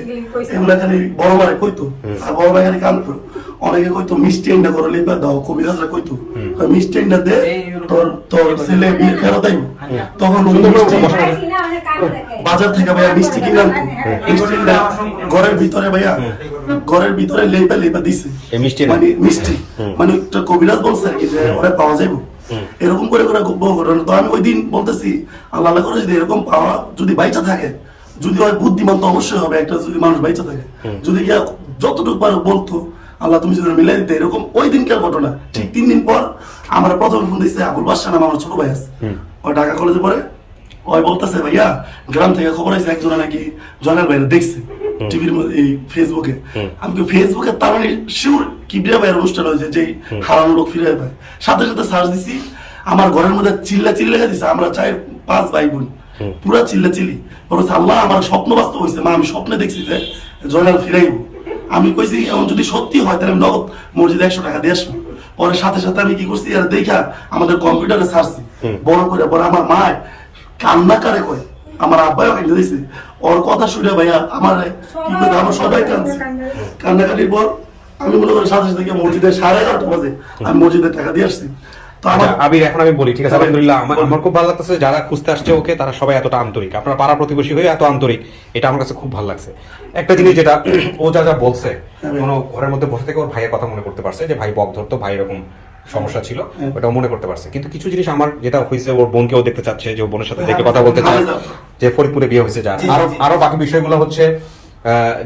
এগুলা খালি বড় ভাই কইতো আর বড় ভাই খালি কানতো অনেকে কইতো মিষ্টি এন্ডা করে লিপা দাও কবিরাজরা কইতো মিষ্টি এন্ডা দে তোর তোর ছেলে বিয়ে ফেরত আইব তখন বাজার থেকে ভাইয়া মিষ্টি কিনে আনতো মিষ্টি এন্ডা ঘরের ভিতরে ভাইয়া ঘরের ভিতরে লেপা লেপা দিছে মানে মিষ্টি মানে একটা কবিরাজ বলছে আর কি যে ওরা পাওয়া যাইব এরকম করে করে ঘটনা। তো আমি ওই দিন বলতেছি আল্লাহ আল্লাহ করে যদি এরকম পাওয়া যদি বাইচা থাকে, যদি হয় বুদ্ধিমান তো অবশ্যই হবে একটা, যদি মানুষ বাইচা থাকে, যদি গিয়া যতটুকু পারো বলতো আল্লাহ তুমি যদি মিলাই দিতে। এরকম ওই দিনকার ঘটনা। ঠিক 3 দিন পর আমার প্রথমে ফোন দিচ্ছে আবুল বাদশা নাম আমার ছোট ভাই আছে, ওই ঢাকা কলেজে পড়ে। ওই বলতেছে ভাইয়া গ্রাম থেকে খবর আছে একজনে নাকি জয়নাল ভাইরা দেখছে টিভির মধ্যে এই ফেসবুকে। আমি ফেসবুকে তার মানে শিওর কিবরিয়া ভাইয়ের অনুষ্ঠান হয়েছে যে হারানো লোক ফিরে পায়। সাথে সাথে সার্চ দিছি, আমার ঘরের মধ্যে চিল্লা লেগে দিছে। আমরা 4-5 ভাই বোন পুরা চিল্লি বলছে আল্লাহ আমার স্বপ্ন বাস্তব হয়েছে। মা আমি স্বপ্নে দেখছি যে জয়নাল ফিরাইব। আমি কইছি এমন যদি সত্যি হয় তাহলে আমি নগদ মসজিদে 100 টাকা দিয়ে আসবো। পরে সাথে সাথে আমি কি করছি আর দেখা আমাদের কম্পিউটারে সার্চছি বড় করে। পরে আমার মা কান্না কারে কয়, আমার আব্বাই কান্দে দিয়েছে। ওর কথা শুনে ভাইয়া আমার কি করে আমরা সবাই কাঁদছি। কান্নাকাটির পর আমি মনে করি সাথে সাথে মসজিদে 11:30 বাজে আমি মসজিদে টাকা দিয়ে আসছি। তো এখন আমি বলি, ঠিক আছে আলহামদুলিল্লাহ, আমার খুব ভালো লাগতেছে যারা খুঁজতে আসছে ওকে, তারা সবাই এতটা আন্তরিক, আপনার পাড়া প্রতিবেশী হয়ে এত আন্তরিক, এটা আমার কাছে খুব ভালো লাগছে। একটা জিনিস যেটা ও যা বলছে, কোনো ঘরের মধ্যে বসে থেকে ওর ভাইয়ের কথা মনে করতে পারছে যে ভাই বক ধরতো, ভাই এরকম সমস্যা ছিল, ওটা মনে করতে পারছে। কিন্তু কিছু জিনিস আমার যেটা হয়েছে, ওর বোনকেও দেখতে চাচ্ছে, যে বোনের সাথে দেখে কথা বলতে চায়, যে ফরিদপুরে বিয়ে হয়েছে, যার আরো বাকি বিষয়গুলো হচ্ছে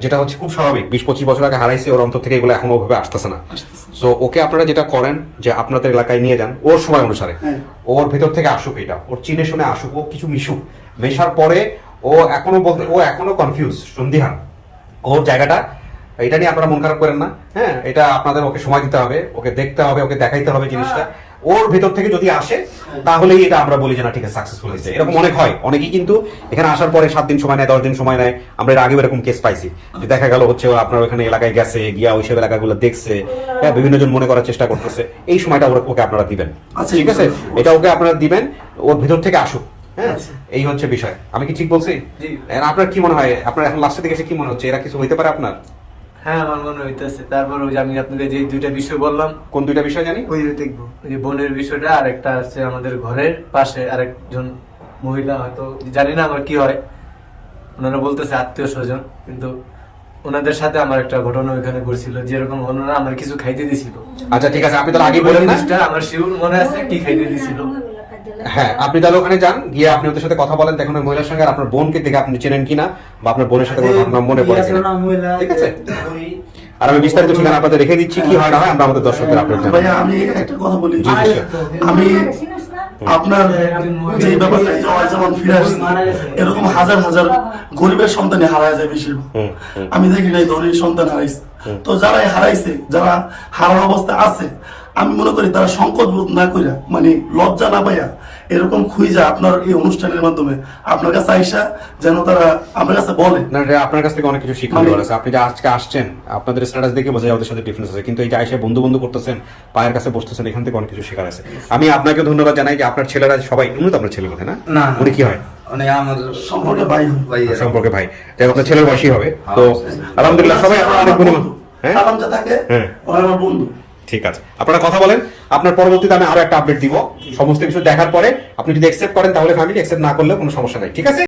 যেটা হচ্ছে খুব স্বাভাবিক। 20-25 বছর আগে হারাইছে, ওর অন্তর থেকে এগুলো এখনো ওভাবে আসতেছে না। সো ওকে আপনারা যেটা করেন যে আপনাদের এলাকায় নিয়ে যান, ওর সময় অনুসারে, ওর ভেতর থেকে আসুক, এটা ওর চিনে শুনে আসুক, ও কিছু মিশুক, মেশার পরে ও এখনো কনফিউজ, সন্দিহান ওর জায়গাটা। এটা নিয়ে আপনারা মন খারাপ করেন না, হ্যাঁ, এটা আপনাদের ওকে সময় দিতে হবে, ওকে দেখতে হবে, ওকে দেখাইতে হবে জিনিসটা। ওর ভেতর থেকে যদি আসে তাহলেই এটা আমরা বলি যে না ঠিক আছে সাকসেসফুল হয়েছে। এরকম অনেক হয়, অনেকেই কিন্তু এখানে আসার পরে 7 দিন সময় নেয়, 10 দিন সময় নেয়। আমরা এর আগেও এরকম কেস পাইছি যে দেখা গেল হচ্ছে আপনার ওখানে এলাকায় গেছে, গিয়া ওইসব এলাকাগুলো দেখছে, হ্যাঁ, বিভিন্ন জন মনে করার চেষ্টা করতেছে। এই সময়টা ওকে আপনারা দিবেন, ঠিক আছে, এটা ওকে আপনারা দিবেন, ওর ভেতর থেকে আসুক। হ্যাঁ, এই হচ্ছে বিষয়। আমি কি ঠিক বলছি? আপনার কি মনে হয়, আপনার এখন লাস্টের দিকে এসে কি মনে হচ্ছে, এরা কিছু হইতে পারে আপনার? হ্যাঁ আমার মনে হইতেছে। তারপর ওই যে আমি আপনাদের যে 2টা বিষয় বললাম, কোন 2টা বিষয় জানি? ওই দেখবো, ওই যে বোনের বিষয়টা, আর একটা আছে আমাদের ঘরের পাশে আরেকজন মহিলা, হয়তো জানি না আমার কি হয়, ওনারা বলতেছে আত্মীয় স্বজন, কিন্তু ওনাদের সাথে আমার একটা ঘটনা ওইখানে ঘটছিল, যেরকম ওনারা আমার কিছু খাইতে দিছিল। আচ্ছা ঠিক আছে, আপনি তাহলে আগে বলেন না, আমার শিওর মনে আছে কি খাইতে দিছিল। হ্যাঁ, আপনি তাহলে ওখানে যান, গিয়ে আপনি ওদের সাথে কথা বলেন, দেখুন ওই মহিলার সঙ্গে আপনার বোনকে দেখে আপনি চেনেন কিনা, বা আপনার বোনের সাথে কোনো ঘটনা মনে পড়ে কিনা, ঠিক আছে? আর আমি বিস্তারিত ঠিকানা আপনাদের রেখে দিচ্ছি, কি হয় না হয় আমরা আমাদের দর্শকদের আপডেট জানাবো। ভাইয়া আমি একটা কথা বলি, আমি আপনার যে ব্যাপারটা যেমন ফিরে আসছে, এরকম হাজার হাজার গরিবের সন্তানে হারায় যায় বেশিরভাগ। আমি দেখি নাই ধনীর সন্তান হারাইছে। তো যারাই হারাইছে, যারা হারার অবস্থায় আছে, আমি মনে করি তারা সংকোচ বোধ না কইরা, মানে লজ্জা না পাইয়া এরকম খুঁজা আপনার এই অনুষ্ঠানের মাধ্যমে আপনার কাছে আইসা যেন তারা আপনার কাছে বলে। না, আপনার কাছ থেকে অনেক কিছু শিক্ষা দেওয়ার আছে। আপনি যে আজকে আসছেন, আপনাদের স্ট্যাটাস দেখে বোঝা যায় ওদের সাথে ডিফারেন্স আছে, কিন্তু এই যে আইসা বন্ধু করতেছেন, পায়ের কাছে বসতেছেন, এখান থেকে অনেক কিছু শেখার আছে। আমি আপনাকে ধন্যবাদ জানাই যে আপনার ছেলেরা সবাই, উনি তো আপনার ছেলে কথা না, উনি কি হয় আমার সম্পর্কে ভাই, সম্পর্কে ভাই, তাই আপনার ছেলের বয়সী হবে। তো আলহামদুলিল্লাহ সবাই অনেক গুণী, হ্যাঁ, আমার বন্ধু। ঠিক আছে, আপনারা কথা বলেন। আপনার পরবর্তীতে আমি আরো একটা আপডেট দিব সমস্ত কিছু দেখার পরে। আপনি যদি অ্যাকসেপ্ট করেন তাহলে ফ্যামিলি, অ্যাকসেপ্ট না করলেও কোনো সমস্যা নাই, ঠিক আছে?